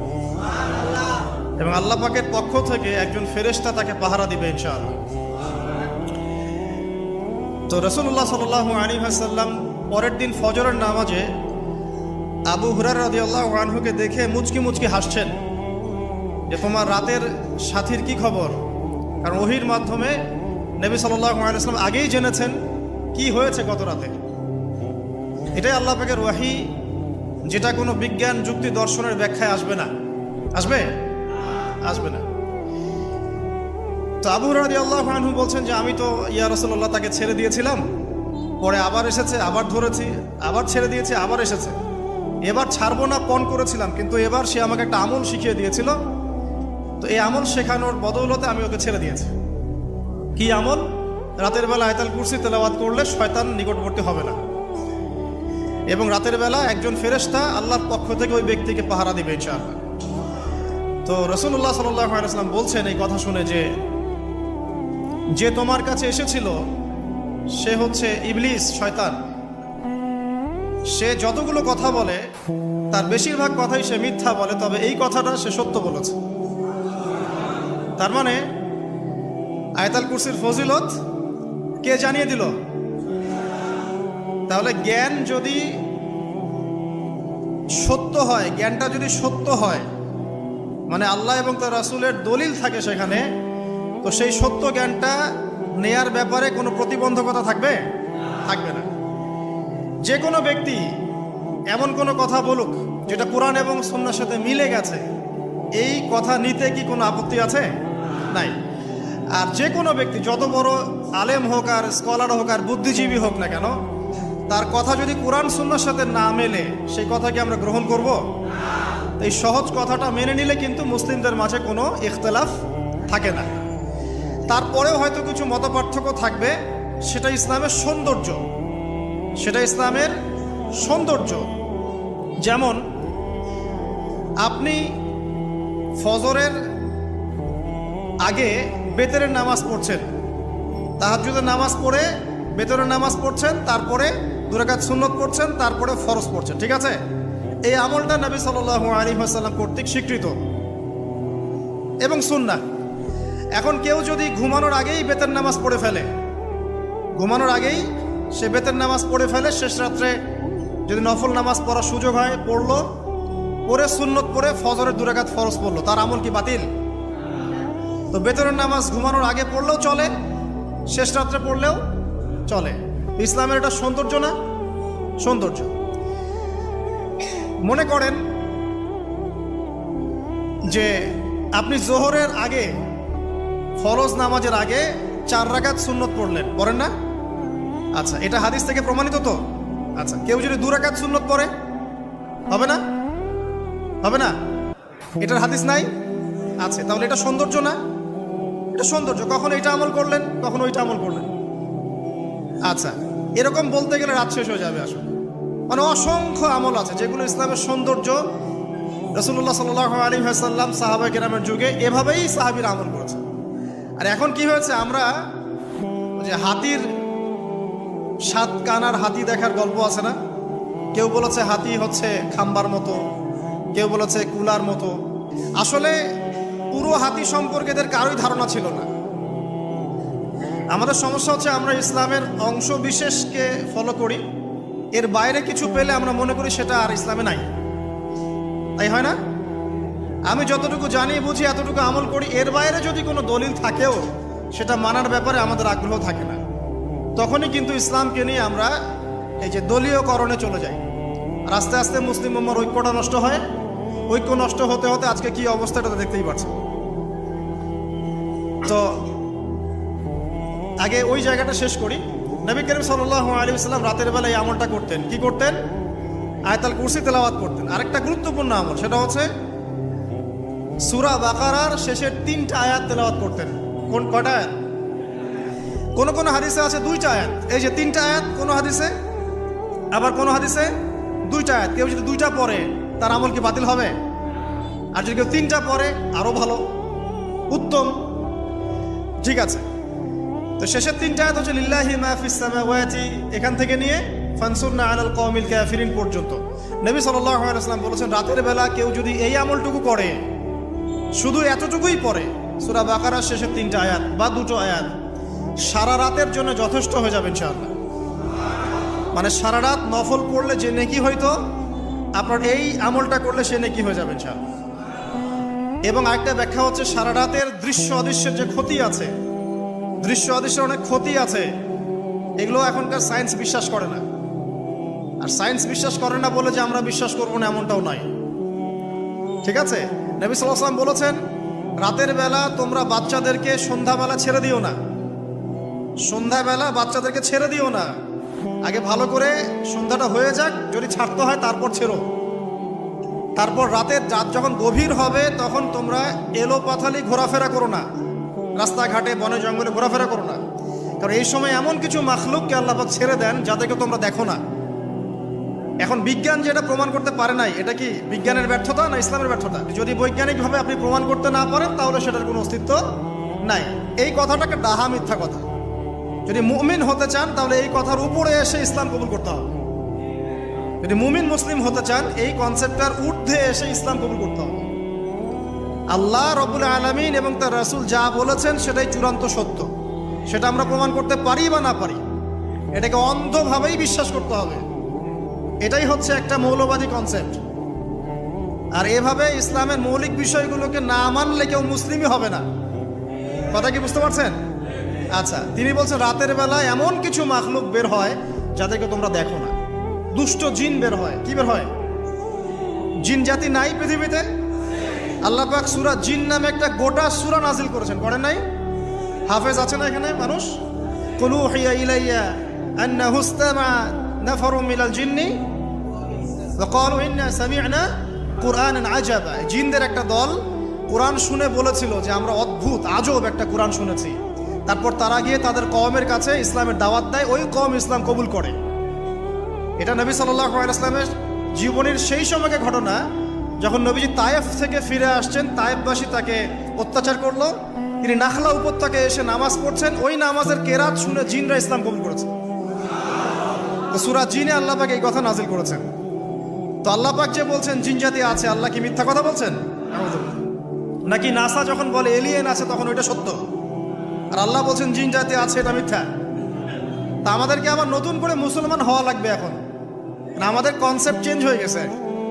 এবং আল্লাহ পাকের পক্ষ থেকে একজন ফেরেশতা তাকে পাহারা দিবে ইনশাআল্লাহ। তো রাসূলুল্লাহ সাল্লাল্লাহু আলাইহি ওয়াসাল্লাম পরের দিন ফজরের নামাজে আবু হুরায়রা রাদিয়াল্লাহু আনহুকে দেখে মুচকি মুচকি হাসছেন যে তোমার রাতের সাথীর কি খবর। কারণ ওহীর মাধ্যমে নবী সাল্লাল্লাহু আলাইহি ওয়াসাল্লাম আগেই জেনেছেন কি হয়েছে গত রাতে। এটাই আল্লাহ পাকের ওয়াহি, যেটা কোনো বিজ্ঞান যুক্তি দর্শনের ব্যাখ্যায় আসবে না। আসবে না। তো আবু হুরায়রা রাদিয়াল্লাহু আনহু বলছেন যে আমি তো ইয়া রাসূলুল্লাহ তাকে ছেড়ে দিয়েছিলাম, পরে আবার এসেছে, আবার ধরেছি, আবার ছেড়ে দিয়েছি, আবার এসেছে। এবার ছাড়বো না পণ করেছিলাম, কিন্তু এবার সে আমাকে একটা আমল শিখিয়ে দিয়েছিল, তো এই আমল শেখানোর বদৌলতে আমি ওকে ছেড়ে দিয়েছি। কি আমল? রাতের বেলা আয়াতুল কুরসি তেলাওয়াত করলে শয়তান নিকটবর্তী হবে না, এবং রাতের বেলা একজন ফেরেশতা আল্লাহর পক্ষ থেকে ওই ব্যক্তিকে পাহারা দিবে ইনশাআল্লাহ। তো রাসূলুল্লাহ সাল্লাল্লাহু আলাইহি ওয়াসাল্লাম বলছেন এই কথা শুনে যে তোমার কাছে এসেছিল সে হচ্ছে ইবলিস, শয়তান। সে যতগুলো কথা বলে তার বেশিরভাগ কথাই সে মিথ্যা বলে, তবে এই কথাটা সে সত্য বলেছে। তার মানে আয়াতুল কুরসির ফজিলত কে জানিয়ে দিল? তাহলে জ্ঞান যদি সত্য হয়, জ্ঞানটা যদি সত্য হয়, মানে আল্লাহ এবং তার রাসূলের দলিল থাকে সেখানে, তো সেই সত্য জ্ঞানটা নেয়ার ব্যাপারে কোনো প্রতিবন্ধকতা থাকবে? থাকবে না। যে কোনো ব্যক্তি এমন কোনো কথা বলুক যেটা কোরআন এবং সুন্নাহর সাথে মিলে গেছে, এই কথা নিতে কি কোনো আপত্তি আছে? নাই। আর যে কোনো ব্যক্তি যত বড় আলেম হোক আর স্কলার হোক আর বুদ্ধিজীবী হোক না কেন, তার কথা যদি কোরআন সুন্নাহর সাথে না মেলে সেই কথাকে আমরা গ্রহণ করব? এই সহজ কথাটা মেনে নিলে কিন্তু মুসলিমদের মাঝে কোনো ইখতিলাফ থাকে না। তারপরেও হয়তো কিছু মতপার্থক্য থাকবে, সেটা ইসলামের সৌন্দর্য, সেটা ইসলামের সৌন্দর্য। যেমন আপনি ফজরের আগে বেতরের নামাজ পড়ছেন, তাহাজ্জুদের নামাজ পড়ে বেতরের নামাজ পড়ছেন, তারপরে 2 রাকাত সুন্নত পড়ছেন, তারপরে ফরজ পড়ছেন, ঠিক আছে? এই আমলটা নবী সাল্লাল্লাহু আলাইহি ওয়াসাল্লাম কর্তৃক স্বীকৃত এবং সুন্নাহ। এখন কেউ যদি ঘুমানোর আগেই বেতের নামাজ পড়ে ফেলে, ঘুমানোর আগেই সে বেতের নামাজ পড়ে ফেলে, শেষ রাত্রে যদি নফল নামাজ পড়ার সুযোগ হয় পড়লো, পরে সুন্নত পড়ে ফজরের 2 রাকাত ফরজ পড়লো, তার আমল কি বাতিল? তো বেতরের নামাজ ঘুমানোর আগে পড়লেও চলে, শেষ রাত্রে পড়লেও চলে। ইসলামের এটা সৌন্দর্য না? সৌন্দর্য। মনে করেন যে আপনি জোহরের আগে, ফরজ নামাজের আগে 4 রাকাত সুন্নত পড়লেন, পড়েন না? আচ্ছা, এটা হাদিস থেকে প্রমাণিত তো? আচ্ছা, কেউ যদি 2 রাকাত সুন্নত পড়ে হবে না? হবে না? এটার হাদিস নাই? আছে। তাহলে এটা সৌন্দর্য না? এটা সৌন্দর্য। কখন এটা আমল করলেন, কখন ওইটা আমল করলেন। আচ্ছা, এরকম বলতে গেলে রাত শেষ হয়ে যাবে আসলে। মানে অসংখ্য আমল আছে যেগুলো ইসলামের সৌন্দর্য। রাসূলুল্লাহ সাল্লাল্লাহু আলাইহি ওয়াসাল্লাম সাহাবায়ে কেরামের যুগে এভাবেই সাহাবীরা আমল করেছে। আর এখন কি হয়েছে, আমরা যে হাতির 7 কানার হাতি দেখার গল্প আছে না? কেউ বলেছে হাতি হচ্ছে খাম্বার মতো, কেউ বলেছে কুলার মতো। আসলে পুরো হাতি সম্পর্কে এদের কারোই ধারণা ছিল না। আমাদের সমস্যা হচ্ছে আমরা ইসলামের অংশ বিশেষকে ফলো করি, এর বাইরে কিছু পেলে আমরা মনে করি সেটা আর ইসলামে নাই। তাই হয় না? আমি যতটুকু জানি বুঝি এতটুকু আমল করি, এর বাইরে যদি কোনো দলিল থাকেও সেটা মানার ব্যাপারে আমাদের আগ্রহ থাকে না। তখনই কিন্তু ইসলামকে নিয়ে আমরা এই যে দলীয়করণে চলে যাই, আর আস্তে আস্তে মুসলিম উম্মার ঐক্যটা নষ্ট হয়। ঐক্য নষ্ট হতে হতে আজকে কি অবস্থাটা দেখতেই পাচ্ছি। তো আগে ওই জায়গাটা শেষ করি। নবী করিম সাল্লাল্লাহু আলাইহি ওয়াসাল্লাম রাতের বেলা এই আমলটা করতেন। কি করতেন? আয়াতুল কুরসি তেলাওয়াত করতেন। আরেকটা গুরুত্বপূর্ণ আমল, সেটা হচ্ছে সূরা বাকারার শেষের 3টা আয়াত তেলাওয়াত করতেন। কয়টা আয়াত? কোন কোন হাদিসে আছে 2টা আয়াত। এই যে 3টা আয়াত কোন হাদিসে, আবার কোন হাদিসে 2টা আয়াত। কেউ যদি 2টা পড়ে তার আমল কি বাতিল হবে? আর যদি কেউ 3টা পড়ে আরো ভালো, উত্তম। ঠিক আছে, তো শেষের 3টা আয়াত হচ্ছে লিল্লাহি মা ফিস সামাওয়াতি, এখান থেকে নিয়ে ফানসুরনা আলাল কওমিল কাফিরিন পর্যন্ত। নবী সাল্লাল্লাহু আলাইহি ওয়াসাল্লাম বলেছেন রাতের বেলা কেউ যদি এই আমলটুকু করে, শুধু এতটুকুই পড়ে, সূরা বাকারার শেষের 3টা আয়াত বা 2টো আয়াত, সারা রাতের জন্য যথেষ্ট হয়ে যাবে ইনশাআল্লাহ। মানে সারা রাত নফল পড়লে যে নেকি হইতো, আপনার এই আমলটা করলে সে নেকি হয়ে যাবে ইনশাআল্লাহ। এবং আরেকটা ব্যাখ্যা হচ্ছে সারা রাতের দৃশ্য অদৃশ্যের যে ক্ষতি আছে, দৃশ্য অদৃশ্যের অনেক ক্ষতি আছে, এগুলো এখনকার সায়েন্স বিশ্বাস করে না। আর সায়েন্স বিশ্বাস করে না বলে যে আমরা বিশ্বাস করবো না এমনটাও নয়, ঠিক আছে? নবী সাল্লাল্লাহু আলাইহি ওয়াসাল্লাম বলেছেন রাতের বেলা তোমরা বাচ্চাদেরকে সন্ধ্যাবেলা ছেড়ে দিও না, সন্ধ্যাবেলা বাচ্চাদেরকে ছেড়ে দিও না, আগে ভালো করে সন্ধ্যাটা হয়ে যাক, যদি ছাড়তে হয় তারপর ছেড়ো। তারপর রাতের রাত যখন গভীর হবে তখন তোমরা এলোপাথালি ঘোরাফেরা করো না, রাস্তাঘাটে বনে জঙ্গলে ঘোরাফেরা করো না, কারণ এই সময় এমন কিছু মাখলুককে আল্লাহ পাক ছেড়ে দেন যাদেরকে তোমরা দেখো না। এখন বিজ্ঞান যেটা প্রমাণ করতে পারে নাই, এটা কি বিজ্ঞানের ব্যর্থতা না ইসলামের ব্যর্থতা? যদি বৈজ্ঞানিকভাবে আপনি প্রমাণ করতে না পারেন তাহলে সেটার কোনো অস্তিত্ব নাই। এই কথাটাকে ডাহা মিথ্যা কথা। যদি মুমিন হতে চান তাহলে এই কথার উপরে এসে ইসলাম কবুল করতে হবে। যদি মুমিন মুসলিম হতে চান এই কনসেপ্টটার ঊর্ধ্বে এসে ইসলাম কবুল করতে হবে। আল্লাহ রব্বুল আলামিন এবং তার রাসূল যা বলেছেন সেটাই চূড়ান্ত সত্য, সেটা আমরা প্রমাণ করতে পারি বা না পারি, এটাকে অন্ধভাবেই বিশ্বাস করতে হবে। এটাই হচ্ছে একটা মৌলবাদী কনসেপ্ট। আর এভাবে ইসলামের মৌলিক বিষয়গুলোকে না মানলে কেউ মুসলিমই হবে না। কথা কি বুঝতে পারছেন? আচ্ছা, তিনি বলছেন রাতের বেলা এমন কিছু মাখলুক বের হয় যাদেরকে তোমরা দেখো না। দুষ্ট জিন বের হয়। কি বের হয়? জিন জাতি নাই পৃথিবীতে? আল্লাহ পাক সূরা জিন নামে একটা গোটা সূরা নাজিল করেছেন, করেন নাই? হাফেজ আছে না এখানে মানুষ? কুলু হিয়া ইলাইয়া আন্নাহু ইসতামা নাফারুম মিনাল জিন্নি ওয়া ক্বালু ইন্না সামি'না কুরআনান আজাবা। জিনদের একটা দল কোরআন শুনে বলেছিল যে আমরা অদ্ভুত আজব একটা কোরআন শুনেছি। তারপর তারা গিয়ে তাদের কওমের কাছে ইসলামের দাওয়াত দেয়, ওই কওম ইসলাম কবুল করে। এটা নবী সাল্লাল্লাহু আলাইহি ওয়াসাল্লামের জীবনের সেই সময়কে ঘটনা যখন নবীজি তায়েফ থেকে ফিরে আসছেন। তায়েফবাসী তাকে অত্যাচার করলো, তিনি নাখলা উপত্যকায় এসে নামাজ পড়ছেন, ওই নামাজের কেরাত শুনে জিনরা ইসলাম কবুল করেছে। তো সূরা জিনে আল্লাহ পাক এই কথা নাজিল করেছেন। তো আল্লাহ পাক যে বলছেন জিন জাতি আছে, আল্লাহ কি মিথ্যা কথা বলছেন? নাকি নাসা যখন বলে এলিয়েন আছে তখন ওইটা সত্য, আর আল্লাহ বলছেন জিন জাতি আছে এটা মিথ্যা? তা আমাদেরকে আবার নতুন করে মুসলমান হওয়া লাগবে এখন, না আমাদের কনসেপ্ট চেঞ্জ হয়ে গেছে।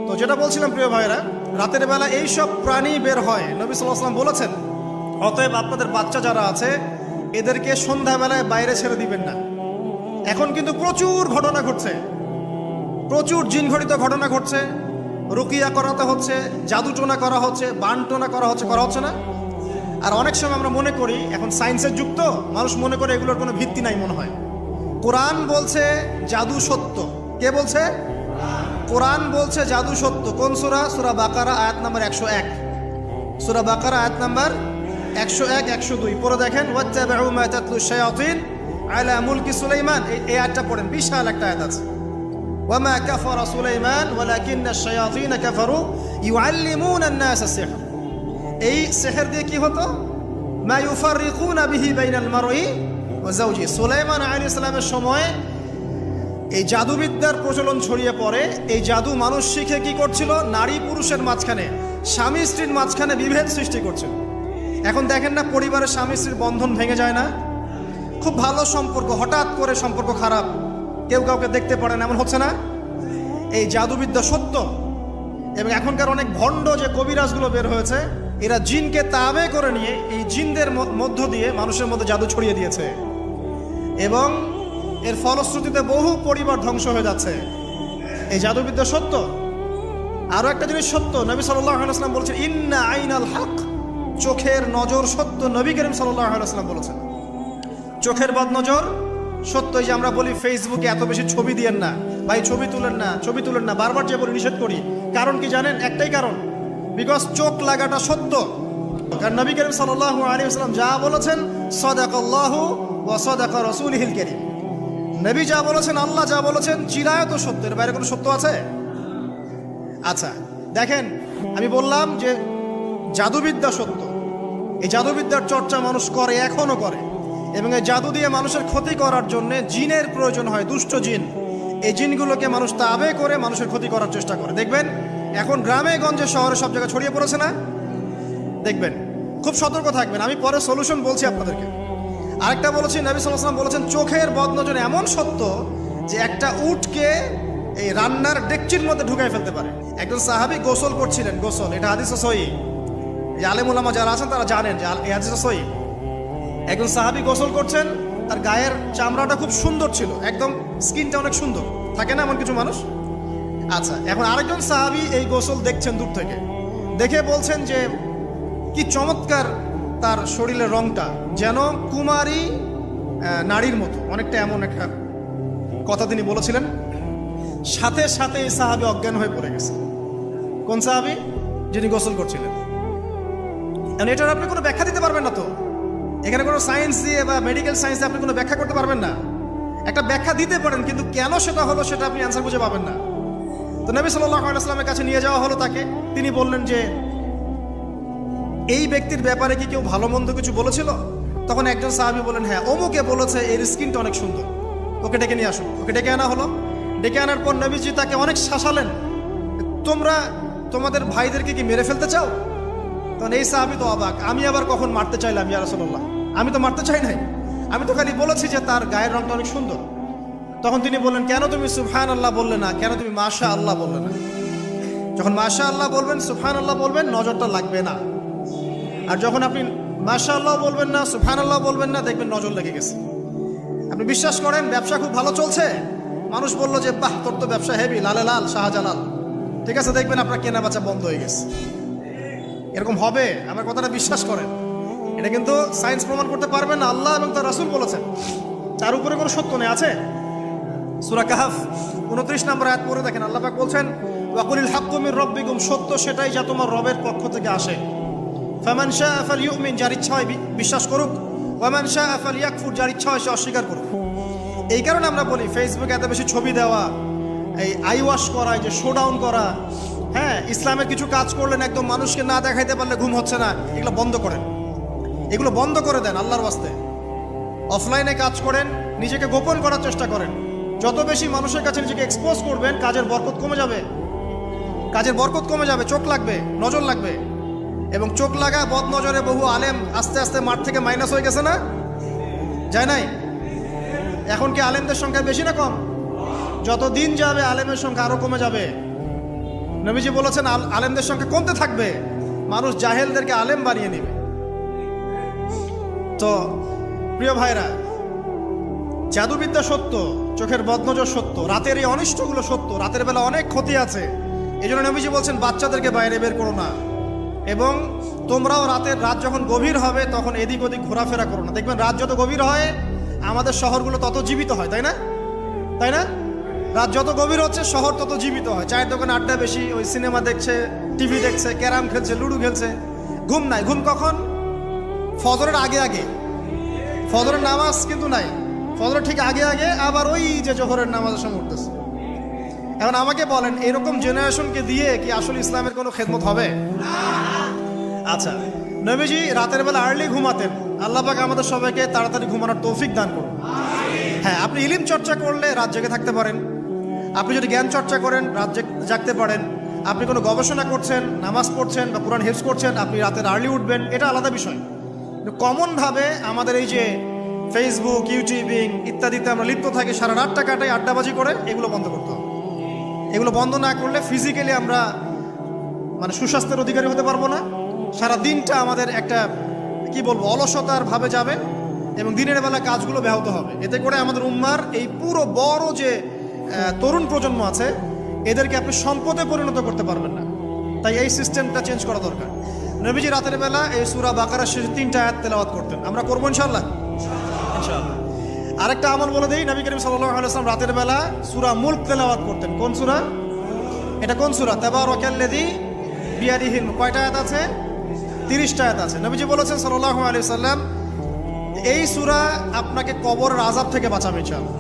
তো যেটা বলছিলাম প্রিয় ভাইরা, রাতের বেলা এইসব প্রাণী বের হয়, নবী সাল্লাল্লাহু আলাইহি ওয়াসাল্লাম বলেছেন অতএব আপনাদের বাচ্চা যারা আছে এদেরকে সন্ধ্যাবেলায় বাইরে ছেড়ে দিবেন না। এখন কিন্তু প্রচুর ঘটনা ঘটছে, প্রচুর জিনঘটিত ঘটনা ঘটছে, রুকিয়া করাতে হচ্ছে, জাদুটোনা করা হচ্ছে, বানটোনা করা হচ্ছে না? আর অনেক সময় আমরা মনে করি এখন সায়েন্সের যুগ তো, মানুষ মনে করে এগুলোর কোনো ভিত্তি নাই মনে হয়। কোরআন বলছে জাদু সত্য। কে বলছে? কোরআন বলছে জাদু সত্য। কোন সূরা? সূরা বাকারা আয়াত নাম্বার 101। সূরা বাকারা আয়াত নাম্বার 101, 102 পড়ে দেখেন। ওয়াত্তাবিউ মা তাতলু শায়াতিন আলা মুলকি সুলাইমান। এই আয়াতটা পড়েন, বিশাল একটা আয়াত আছে। ওয়ামা কাফারা সুলাইমান ওয়ালাকিন্না শায়াতিন কাফারু ইউআল্লিমুনা আন-নাস আস-সিহর। এই সিহর দিয়ে কি হতো? মা ইউফাররিকুনা বিহি বাইনাল মারই ওয়া যাওজি। সুলাইমান আলাইহিস সালামের সময় এই জাদুবিদ্যার প্রচলন ছড়িয়ে পড়ে। এই জাদু মানুষ শিখে কি করছিল? নারী পুরুষের মাঝখানে, স্বামী স্ত্রীর মাঝখানে বিভেদ সৃষ্টি করছিল। এখন দেখেন না, পরিবারের স্বামী স্ত্রীর বন্ধন ভেঙে যায় না? খুব ভালো সম্পর্ক, হঠাৎ করে সম্পর্ক খারাপ, কেউ কাউকে দেখতে পারে না, এমন হচ্ছে না? এই জাদুবিদ্যা সত্য। এবং এখনকার অনেক ভণ্ড যে কবিরাজগুলো বের হয়েছে, এরা জিনকে তাবে করে নিয়ে এই জিনদের মধ্য দিয়ে মানুষের মধ্যে জাদু ছড়িয়ে দিয়েছে, এবং এর ফলশ্রুতিতে বহু পরিবার ধ্বংস হয়ে যাচ্ছে। এই জাদুবিদ্যা সত্য। আরো একটা জিনিস সত্য, নবী সাল্লাল্লাহু আলাইহি ওয়াসাল্লাম বলেছেন ইন্না আইনাল হক, চোখের নজর সত্য। নবী করিম সাল্লাল্লাহু আলাইহি ওয়াসাল্লাম বলেছেন চোখের বদনজর সত্য। এই যে আমরা বলি ফেসবুকে এত বেশি ছবি দিয়েন না ভাই, ছবি তুলেন না, বারবার যে বলি নিষেধ করি, কারণ কি জানেন? একটাই কারণ, বিকজ চোখ লাগাটা সত্য। কারণ নবী করিম সাল্লাল্লাহু আলাইহি ওয়াসাল্লাম যা বলেছেন সাদাকাল্লাহু ওয়া সাদাকা রাসূলুহুল কারীম। নবী যা বলেছেন, আল্লাহ যা বলেছেন চিরায়ত সত্য, এর বাইরে কোনো সত্য আছে? আচ্ছা দেখেন, আমি বললাম যে জাদুবিদ্যা সত্য। এই জাদুবিদ্যার চর্চা মানুষ করে, এখনো করে, এবং এই জাদু দিয়ে মানুষের ক্ষতি করার জন্য জিনের প্রয়োজন হয়, দুষ্ট জিন। এই জিনগুলোকে মানুষ তাবে করে মানুষের ক্ষতি করার চেষ্টা করে। দেখবেন এখন গ্রামে গঞ্জে শহরে সব জায়গায় ছড়িয়ে পড়েছে না? দেখবেন, খুব সতর্ক থাকবেন। আমি পরে সলিউশন বলছি আপনাদেরকে। আরেকটা বলেছি, নবী সাল্লাল্লাহু আলাইহি ওয়াসাল্লাম বলেছেন চোখের বদনজর এমন সত্য যে একটা উটকে এই রান্নার ডেকচির মধ্যে ঢুকাই ফেলতে পারে। একজন সাহাবী গোসল করছিলেন, গোসল, এটা হাদিসে সহিহ। এই আলেম উলামা যারা আছেন তারা জানেন যে এই হাদিসে সহিহ। একজন সাহাবী গোসল করছেন, তার গায়ের চামড়াটা খুব সুন্দর ছিল, একদম স্কিনটা অনেক সুন্দর থাকে না এমন কিছু মানুষ? আচ্ছা, এখন আরেকজন সাহাবী এই গোসল দেখছেন দূর থেকে, দেখে বলছেন যে কি চমৎকার তার শরীরের রংটা, যেন কুমারী নারীর মতো, অনেকটা এমন একটা কথা তিনি বলেছিলেন। সাথে সাথে এই সাহাবী অজ্ঞান হয়ে পড়ে গেছে। কোন সাহাবী? যিনি গোসল করছিলেন। এটার আপনি কোনো ব্যাখ্যা দিতে পারবেন না। তো এখানে কোনো সায়েন্স দিয়ে বা মেডিকেল সায়েন্স দিয়ে আপনি কোনো ব্যাখ্যা করতে পারবেন না। একটা ব্যাখ্যা দিতে পারেন, কিন্তু কেন সেটা হলো সেটা আপনি অ্যান্সার খুঁজে পাবেন না। তো নবী সাল্লাল্লাহু আলাইহি ওয়াসাল্লামের কাছে নিয়ে যাওয়া হলো তাকে। তিনি বললেন যে এই ব্যক্তির ব্যাপারে কি কেউ ভালো মন্দ কিছু বলেছিল? তখন একজন সাহাবী বলেন, হ্যাঁ, অমুকে বলেছে এর স্কিনটা অনেক সুন্দর, ওকে ডেকে নিয়ে আসুন। ওকে ডেকে আনা হলো। ডেকে আনার পর নবীজি তাকে অনেক শাসালেন, তোমরা তোমাদের ভাইদেরকে কি মেরে ফেলতে চাও? তখন এই সাহাবী তো অবাক, আমি আবার কখন মারতে চাইলাম ইয়া রাসূলুল্লাহ? আমি তো মারতে চাই নাই, আমি তো খালি বলেছি যে তার গায়ের রংটা অনেক সুন্দর। তখন তিনি বললেন, কেন তুমি সুবহানাল্লাহ বললে না? কেন তুমি মাশাআল্লাহ বললে না? যখন মাশাআল্লাহ বলবেন, সুবহানাল্লাহ বলবেন, নজরটা লাগবে না। আর যখন আপনি মাশাআল্লাহ বলবেন না, সুবহানাল্লাহ বলবেন না, দেখবেন নজর লেগে গেছে। আপনি বিশ্বাস করেন ব্যবসা খুব ভালো চলছে, মানুষ বলল যে বাহ, তোর তো ব্যবসা হেভি, লালে লাল শাহজালাল, ঠিক আছে, দেখবেন আপনার কেনা বেচা বন্ধ হয়ে গেছে। এরকম হবে, আমার কথাটা বিশ্বাস করেন। এটা কিন্তু সায়েন্স প্রমাণ করতে পারবে না, আল্লাহ এবং তার রাসূল বলেছেন, তার উপরে কোনো সত্য নেই। আছে সূরা কাহফ 29 নম্বর আয়াত পড়ে দেখেন, আল্লাহ পাক বলছেন, ওয়াকুলিল হাক্কু মির রাব্বিকুম, সত্য সেটাই যা তোমার রবের পক্ষ থেকে আসে। ফামান শাআ ফালইউমিন, যার ইচ্ছা হয় বিশ্বাস করুক, ওয়ামান শাআ ফালইয়াকফুর, যার ইচ্ছা হয় সে অস্বীকার করুক। এই কারণে আমরা বলি ফেসবুকে এত বেশি ছবি দেওয়া, এই আই ওয়াশ করা, এই যে শোডাউন করা, হ্যাঁ, ইসলামের কিছু কাজ করলেন একদম মানুষকে না দেখাইতে পারলে ঘুম হচ্ছে না, এগুলো বন্ধ করেন, এগুলো বন্ধ করে দেন আল্লাহর ওয়াস্তে। অফলাইনে কাজ করেন, নিজেকে গোপন করার চেষ্টা করেন। যত বেশি মানুষের কাছে নিজেকে এক্সপোজ করবেন, কাজের বরকত কমে যাবে, কাজের বরকত কমে যাবে, চোখ লাগবে, নজর লাগবে। এবং চোখ লাগা বদ নজরে বহু আলেম আস্তে আস্তে মাঠ থেকে মাইনাস হয়ে গেছে না? যায় নাই? এখন কি আলেমদের সংখ্যা বেশি না কম? যত দিন যাবে আলেমের সংখ্যা আরো কমে যাবে। নবীজি বলেছেন আলেমদের সংখ্যা কমতে থাকবে, মানুষ জাহেলদেরকে আলেম বানিয়ে নেবে। তো প্রিয় ভাইরা, জাদুবিদ্যা সত্য, চোখের বদনজর সত্য, রাতের এই অনিষ্টগুলো সত্য, রাতের বেলা অনেক ক্ষতি আছে। এই জন্য নবীজি বলছেন বাচ্চাদেরকে বাইরে বের করো না, এবং তোমরাও রাত যখন গভীর হবে তখন এদিক ওদিক ঘোরাফেরা করো না। দেখবেন রাত যত গভীর হয় আমাদের শহরগুলো তত জীবিত হয়, তাই না? তাই না? রাত যত গভীর হচ্ছে শহর তত জীবিত হয়। চায়ের দোকানে আড্ডা বেশি, ওই সিনেমা দেখছে, টিভি দেখছে, ক্যারাম খেলছে, লুডো খেলছে। ঘুম নাই। ঘুম কখন? ফজরের আগে আগে। ফজরের নামাজ কিন্তু নাই, ফজরের ঠিক আগে আগে, আবার ওই যে জোহরের নামাজের সময় উঠতেছে। এখন আমাকে বলেন, এরকম জেনারেশনকে দিয়ে কি আসলে ইসলামের কোনো খেদমত হবে? আচ্ছা, নবীজি রাতের বেলা আর্লি ঘুমাতেন। আল্লাহ পাক আমাদের সবাইকে তাড়াতাড়ি ঘুমানোর তৌফিক দান করুন। হ্যাঁ, আপনি ইলম চর্চা করলে রাত জেগে থাকতে পারেন। আপনি যদি জ্ঞান চর্চা করেন রাত জাগতে পারেন। আপনি কোনো গবেষণা করছেন, নামাজ পড়ছেন বা কোরআন হিফজ করছেন, আপনি রাতের আর্লি উঠবেন, এটা আলাদা বিষয়। কমনভাবে আমাদের এই যে ফেসবুক, ইউটিউবিং ইত্যাদিতে আমরা লিপ্ত থাকি, সারা রাতটা কাটাই আড্ডাবাজি করে, এগুলো বন্ধ করতে হবে। এগুলো বন্ধ না করলে ফিজিক্যালি আমরা মানে সুস্বাস্থ্যের অধিকারী হতে পারবো না। সারা দিনটা আমাদের একটা কি বলবো অলসতার ভাবে যাবে, এবং দিনের বেলা কাজগুলো ব্যাহত হবে। এতে করে আমাদের উম্মার এই পুরো বড় যে তরুণ প্রজন্ম আছে, এদেরকে আপনি সম্পদে পরিণত করতে পারবেন না। তাই এই সিস্টেমটা চেঞ্জ করা দরকার। নবীজি রাতের বেলা এই সূরা বাকারার শেষ 3টা আয়াত তেলাওয়াত করতেন। আমরা করবো ইনশাআল্লাহ। ইনশাআল্লাহ। আরেকটা আমল বলে দিই, নবী করিম সাল্লাল্লাহু আলাইহি ওয়াসাল্লাম রাতের বেলা সূরা মুলক তেলাওয়াত করতেন। কোন সূরা? এটা কোন সূরা? তাবারাকাল্লাযী বিয়াদিহিল মুলক। কয়টা আয়াত আছে? 30টা আয়াত আছে। নবীজি বলেছেন সাল্লাল্লাহু আলাইহি ওয়াসাল্লাম, এই সূরা আপনাকে কবরের আযাব থেকে বাঁচাবে ইনশাআল্লাহ।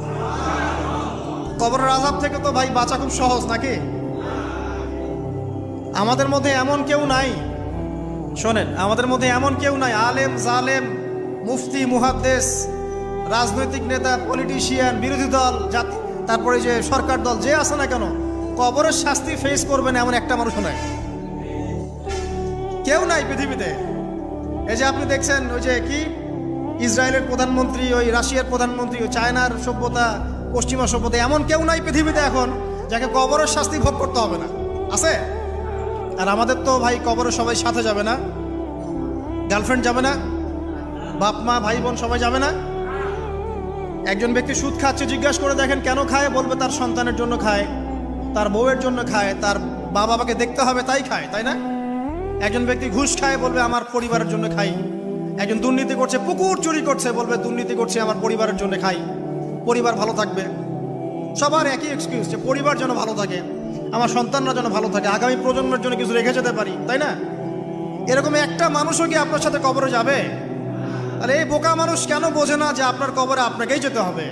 কবরের আযাব থেকে তো ভাই বাঁচা খুব সহজ নাকি? আমাদের মধ্যে এমন কেউ নাই, শোনেন, আমাদের মধ্যে এমন কেউ নাই, আলেম জালেম, মুফতি মুহাদ্দিস, রাজনৈতিক নেতা, পলিটিশিয়ান, বিরোধী দল, জাতি, তারপরে যে সরকার দল, যে আছে না কেন, কবরের শাস্তি ফেস করবেন এমন একটা মানুষ নাই, কেউ নাই পৃথিবীতে। এই যে আপনি দেখছেন ওই যে কি ইসরায়েলের প্রধানমন্ত্রী, ওই রাশিয়ার প্রধানমন্ত্রী, ওই চায়নার সভ্যতা, পশ্চিমা সভ্যতা, এমন কেউ নাই পৃথিবীতে এখন যাকে কবরের শাস্তি ভোগ করতে হবে না। আছে? আর আমাদের তো ভাই কবরে সবাই সাথে যাবে না, গার্লফ্রেন্ড যাবে না, বাপ মা ভাই বোন সবাই যাবে না। একজন ব্যক্তি সুদ খাচ্ছে, জিজ্ঞাসা করে দেখেন কেন খায়, বলবে তার সন্তানের জন্য খায়, তার বউয়ের জন্য খায়, তার মা বাবাকে দেখতে হবে তাই খায়, তাই না? একজন ব্যক্তি ঘুষ খায়, বলবে আমার পরিবারের জন্য খাই। একজন দুর্নীতি করছে, পুকুর চুরি করছে, বলবে দুর্নীতি করছে আমার পরিবারের জন্য খাই, পরিবার ভালো থাকবে। সবার একই এক্সকিউজ, যে পরিবার যেন ভালো থাকে। আমার সন্তানরা যেন ভালো থাকে, আগামী প্রজন্মের জন্য কিছু রেখে যেতে পারি, তাই না? এরকম একটা মানুষও কি আপনার সাথে কবরে যাবে? তাহলে এই বোকা মানুষ কেন বোঝে না যে আপনার কবরে আপনাকেই যেতে হবে?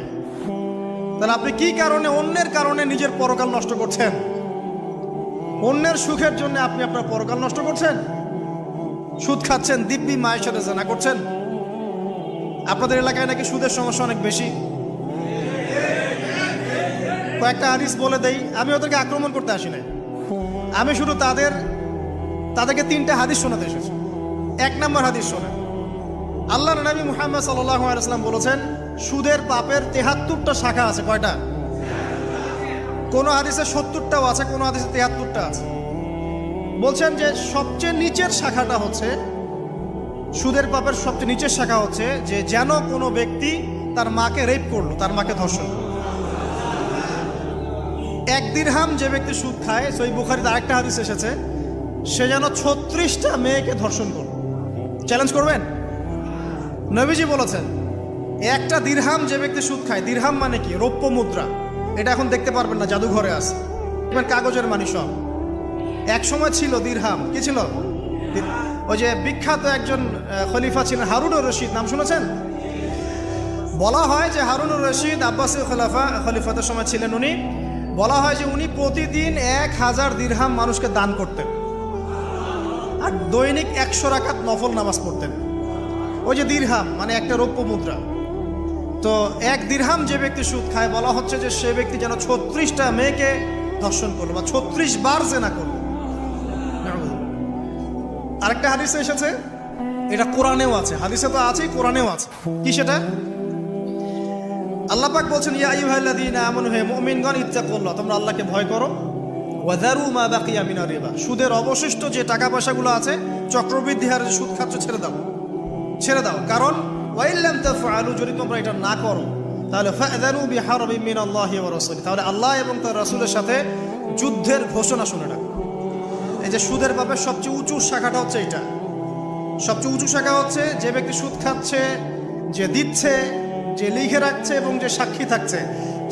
তাহলে আপনি কি কারণে, অন্যের কারণে নিজের পরকাল নষ্ট করছেন? অন্যের সুখের জন্য আপনি আপনার পরকাল নষ্ট করছেন। সুদ খাচ্ছেন, দিব্যি মায়ের সাথে জেনা করছেন। আপনাদের এলাকায় নাকি সুদের সমস্যা অনেক বেশি। কয়েকটা হাদিস বলে দেই, আমি ওদেরকে আক্রমণ করতে আসি না, আমি শুধু তাদেরকে 3টা হাদিস শোনাতে এসেছি। 1 নম্বর হাদিস শোনেন। আল্লাহর নবী মুহাম্মদ সাল্লাল্লাহু আলাইহি ওয়াসাল্লাম বলেছেন, সুদের পাপের 73টা শাখা আছে। কয়টা? কোন হাদিসে 70টাও আছে, কোন হাদিসে 73টা আছে। বলছেন যে সবচেয়ে নিচের শাখাটা হচ্ছে, সুদের পাপের সবচেয়ে নিচের শাখা হচ্ছে যে যেন কোনো ব্যক্তি তার মাকে রেপ করলো, তার মাকে ধর্ষণ করলো। 1 দিরহাম যে ব্যক্তি সুদ খায়, সহিহ বুখারীতে আরেকটা হাদিস এসেছে, সে যেন 36টা মেয়েকে ধর্ষণ করলো। চ্যালেঞ্জ করবেন? নবীজি বলেছেন, 1টা দিরহাম যে ব্যক্তি সুদ খায়, দিরহাম মানে কি? রৌপ্য মুদ্রা। এটা এখন দেখতে পারবেন না, জাদুঘরে আছে, কাগজের মানি সব। এক সময় ছিল দিরহাম। কি ছিল? ওই যে বিখ্যাত একজন খলিফা ছিলেন হারুনুর রশিদ, নাম শুনেছেন? বলা হয় যে হারুনুর রশিদ আব্বাসী খলিফাতের সময় ছিলেন উনি। বলা হয় যে উনি প্রতিদিন 1000 দিরহাম মানুষকে দান করতেন, আর দৈনিক 100 রাকাত নফল নামাজ পড়তেন। ওই যে দিরহাম মানে একটা রৌপ্য মুদ্রা। তো 1 দিরহাম যে ব্যক্তি সুদ খায়, বলা হচ্ছে যে সে ব্যক্তি যেন 36টা মেয়েকে ধর্ষণ করলো বা 36 বার জেনা করলো। আরেকটা হাদিসে এসেছে, এটা কোরআনেও আছে, হাদিসে তো আছেই, কোরআনেও আছে। কি সেটা? আল্লাহ পাক বলছেন, ইয়া আইয়ুহাল্লাযীনা আমানু, হে মুমিনগণ, ইত্তাকুল্লাহ, তোমরা আল্লাহকে ভয় করো। ওয়া যারু মা বাকিয়া মিনার রিবা, সুদের অবশিষ্ট যে টাকা পয়সাগুলো আছে, চক্রবৃদ্ধি হারে যে সুদ খাচ্ছ, ছেড়ে দাও, ছেড়ে দাও। কারণ ওয়া ইল্লাম তাফআলু, যদি তোমরা এটা না করো, তাহলে ফাযানু বিহারবিন মিনাল্লাহি ওয়া রাসূলিহি, তাহলে আল্লাহ এবং তার রাসূলের সাথে যুদ্ধের ঘোষণা শুনে রাখো। এই যে সুদের পাপের সবচেয়ে উঁচু শাখাটা হচ্ছে এটা। সবচেয়ে উঁচু শাখা হচ্ছে যে ব্যক্তি সুদ খাচ্ছে, যে দিচ্ছে, যে লিখে রাখছে এবং যে সাক্ষী থাকছে,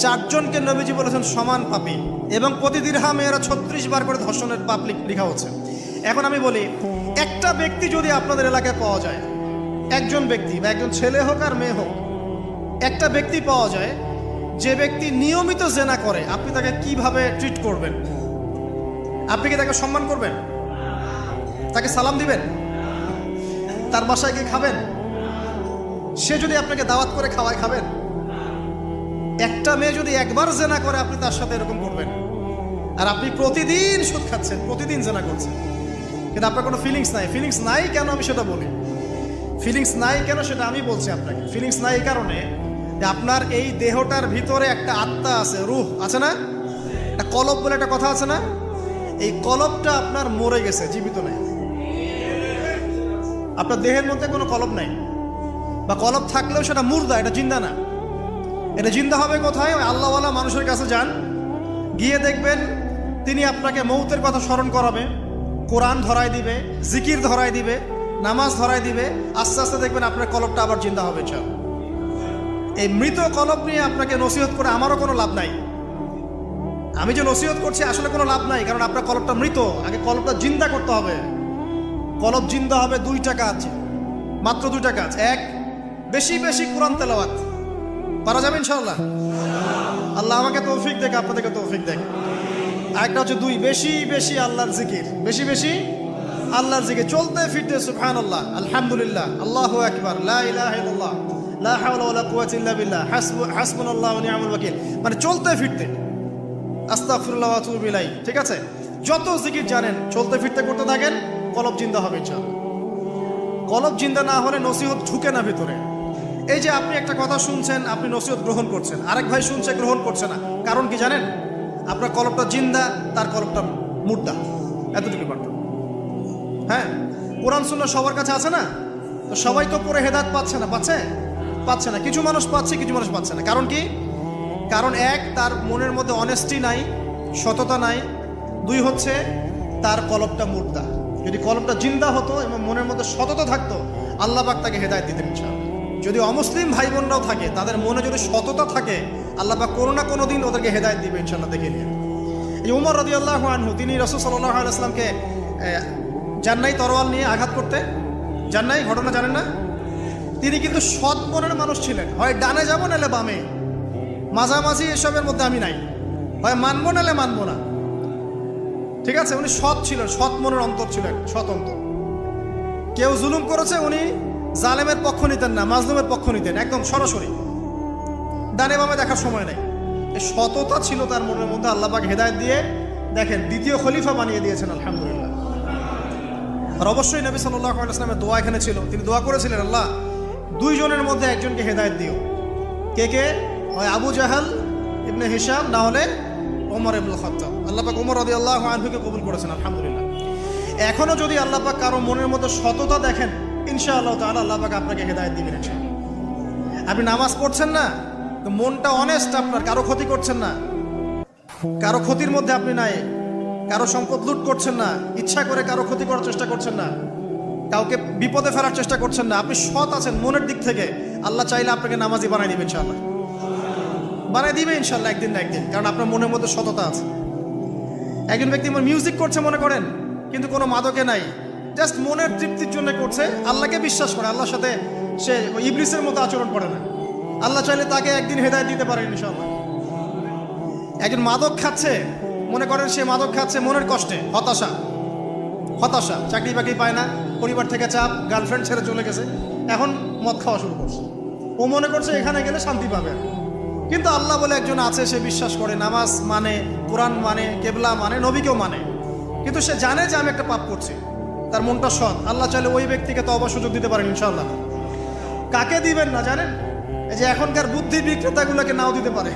4 জনকে নবীজি বলেছেন সমান পাপী, এবং প্রতি দিরহামে এরা 36 বার করে ধর্ষণের পাপ লেখা হচ্ছে। এখন আমি বলি, একটা ব্যক্তি যদি আপনাদের এলাকায় পাওয়া যায়, একজন ব্যক্তি বা একজন ছেলে হোক আর মেয়ে হোক, একটা ব্যক্তি পাওয়া যায় যে ব্যক্তি নিয়মিত জেনা করে, আপনি তাকে কিভাবে ট্রিট করবেন? আপনি কি তাকে সম্মান করবেন? তাকে সালাম দিবেন? তার বাসায় গিয়ে খাবেন? সে যদি আপনাকে দাওয়াত করে খাওয়ায়, খাবেন? একটা মেয়ে যদি একবার জেনা করে, আপনি তার সাথে এরকম করবেন? আর আপনি প্রতিদিন সুদ খাচ্ছেন, প্রতিদিন জেনা করছেন, কিন্তু আপনার কোনো ফিলিংস নাই। ফিলিংস নাই কেন আমি সেটা বলি। ফিলিংস নাই কেন সেটা আমি বলছি আপনাকে। ফিলিংস নাই এই কারণে যে আপনার এই দেহটার ভিতরে একটা আত্মা আছে, রূহ আছে না? একটা কলব বলে একটা কথা আছে না? এই কলবটা আপনার মরে গেছে, জীবিত নাই। আপনার দেহের মধ্যে কোনো কলব নাই, বা কলব থাকলেও সেটা মুর্দা, এটা জিন্দা না। এটা জিন্দা হবে কোথায়? ওই আল্লাহওয়ালা মানুষের কাছে যান, গিয়ে দেখবেন তিনি আপনাকে মৌতের কথা স্মরণ করাবে, কোরআন ধরায় দিবে, জিকির ধরায় দিবে, নামাজ ধরায় দিবে। আস্তে আস্তে দেখবেন আপনার কলবটা আবার জিন্দা হবে। এই মৃত কলব নিয়ে আপনাকে নসিহত করে আমারও কোনো লাভ নাই। আমি যে নসিহত করছি আসলে কোনো লাভ নাই, কারণ আপনার কলবটা মৃত। আগে কলবটা জিন্দা করতে হবে। কলব জিন্দা হবে 2টা কাজ, মাত্র 2টা কাজ। 1, বেশি বেশি কোরআন তেলাওয়াত। পারা যাবে ইনশাআল্লাহ? আল্লাহ আমাকে তৌফিক দেখ, আপনাদেরকে তৌফিক দেখ। আরেকটা হচ্ছে 2, বেশি বেশি আল্লাহর জিকির। বেশি বেশি আল্লাহর জিকির, চলতে ফিরতে সুবহানাল্লাহ, আলহামদুলিল্লাহ, আল্লাহু আকবার, লা ইলাহা ইল্লাল্লাহ, লা হাওলা ওয়ালা কুওয়াতা ইল্লা বিল্লাহ, হাসবুনাল্লাহু ওয়া নি'মাল ওয়াকিল। মানে চলতে ফিরতে, আস্তাগফিরুল্লাহ ওয়া আতুবু ইলাইহি। ঠিক আছে? যত জিকির জানেন চলতে ফিরতে করতে থাকেন, কলব জিন্দা হবে ইনশাআল্লাহ। কলব জিন্দা না হলে নসিহত ঢুকে না ভিতরে। এই যে আপনি একটা কথা শুনছেন, আপনি নসিহত গ্রহণ করছেন, আরেক ভাই শুনছে, গ্রহণ করছে না। কারণ কি জানেন? আপনার কলবটা জিন্দা, তার কলবটা মুর্দা। এতটুকু পারত। হ্যাঁ, কোরআন সুন্নাহ সবার কাছে আছে না? তো সবাই তো পড়ে হেদায়েত পাচ্ছে না। পাচ্ছে না। কিছু মানুষ পাচ্ছে, কিছু মানুষ পাচ্ছে না। কারণ কি? কারণ 1, তার মনের মধ্যে অনেস্টি নাই, সততা নাই। 2 হচ্ছে তার কলবটা মুর্দা। যদি কলবটা জিন্দা হতো এবং মনের মধ্যে সততা থাকতো, আল্লাহ পাক তাকে হেদায়েত দিতেন ইনশাআল্লাহ। যদি অমুসলিম ভাই বোনরাও থাকে, তাদের মনে যদি সততা থাকে, আল্লাহ পাক কোনো না কোনো দিন ওদেরকে হেদায়েত দিবে ইনশাআল্লাহ। দেখে নিয়ে এই উমর রাদিয়াল্লাহু আনহু তিনি রাসূল সাল্লাল্লাহু আলাইহি ওয়াসাল্লামকে জান্নাই তরোয়াল নিয়ে আঘাত করতে জান্নাই, ঘটনা জানেন না? তিনি কিন্তু সৎ মনের মানুষ ছিলেন, হয় ডানে যাবো নাহলে বামে, মাঝামাঝি এসবের মধ্যে আমি নাই, হয় মানবো নাহলে মানবো না। ঠিক আছে, উনি সৎ ছিলেন, সৎ মনের অন্তর ছিলেন, সৎ অন্তর। কেউ জুলুম করেছে উনি জালেমের পক্ষ নিতেন না, মাজলুমের পক্ষ নিতেন, একদম সরাসরি, ডানে বামে দেখার সময় নেই। এই সততা ছিল তার মনের মধ্যে। আল্লাহ পাক হেদায়েত দিয়ে দেখেন দ্বিতীয় খলিফা বানিয়ে দিয়েছেন, আলহামদুলিল্লাহ। আর অবশ্যই নবী সাল্লাল্লাহু আলাইহি ওয়াসাল্লামের দোয়া এখানে ছিল, তিনি দোয়া করেছিলেন, আল্লাহ দুইজনের মধ্যে একজনকে হেদায়েত দিও। কে কে? হয় আবু জাহাল ইবনে হিশাম, না হলে ওমর ইবনুল খাত্তাব। আল্লাহ পাক ওমর রাদিয়াল্লাহু আনহুকে কবুল করেছেন, আলহামদুলিল্লাহ। এখনো যদি আল্লাহ পাক কারো মনের মধ্যে সততা দেখেন, ইনশাআল্লাহ তাআলা আল্লাহ পাক আপনাকে হেদায়েত দিবেন ইনশাআল্লাহ। আপনি নামাজ পড়ছেন না, তো মনটা অনেস্ট আপনার, কারো ক্ষতি করছেন না, কারো ক্ষতির মধ্যে আপনি নাই, কারো সম্পদ লুট করছেন না, ইচ্ছা করে কারো ক্ষতি করার চেষ্টা করছেন না, কাউকে বিপদে ফেলার চেষ্টা করছেন না, আপনি সৎ আছেন মনের দিক থেকে, আল্লাহ চাইলে আপনাকে নামাজি বানাই দিবে ইনশাআল্লাহ, বানাই দিবে ইনশাআল্লাহ একদিন না একদিন, কারণ আপনার মনের মধ্যে সততা আছে। একজন ব্যক্তি মিউজিক করছে মনে করেন, কিন্তু কোনো মাদকে নাই, জাস্ট মনের তৃপ্তির জন্য করছে, আল্লাহকে বিশ্বাস করে, আল্লাহর সাথে সে ইবলিসের মতো আচরণ করে না, আল্লাহ চাইলে তাকে একদিন হেদায়েত দিতে পারেন ইনশাআল্লাহ। একজন মাদক খাচ্ছে, মনে করেন সে মাদক খাচ্ছে মনের কষ্টে, হতাশা, চাকরি বাকরি পায় না, পরিবার থেকে চাপ, গার্লফ্রেন্ড ছেড়ে চলে গেছে, এখন মদ খাওয়া শুরু করছে। ও মনে করছে এখানে গেলে শান্তি পাবে, কিন্তু আল্লাহ বলে একজন আছে, সে বিশ্বাস করে, নামাজ মানে, কোরআন মানে, কেবলা মানে, নবীকেও মানে, কিন্তু সে জানে যে আমি একটা পাপ করছি, তার মনটা সৎ। আল্লাহ চাইলে ওই ব্যক্তিকে তো অবশ্য সুযোগ দিতে পারেন ইনশাআল্লাহ। কাকে দিবেন না জানেন? এই যে এখনকার বুদ্ধি বিক্রেতাগুলোকে নাও দিতে পারে।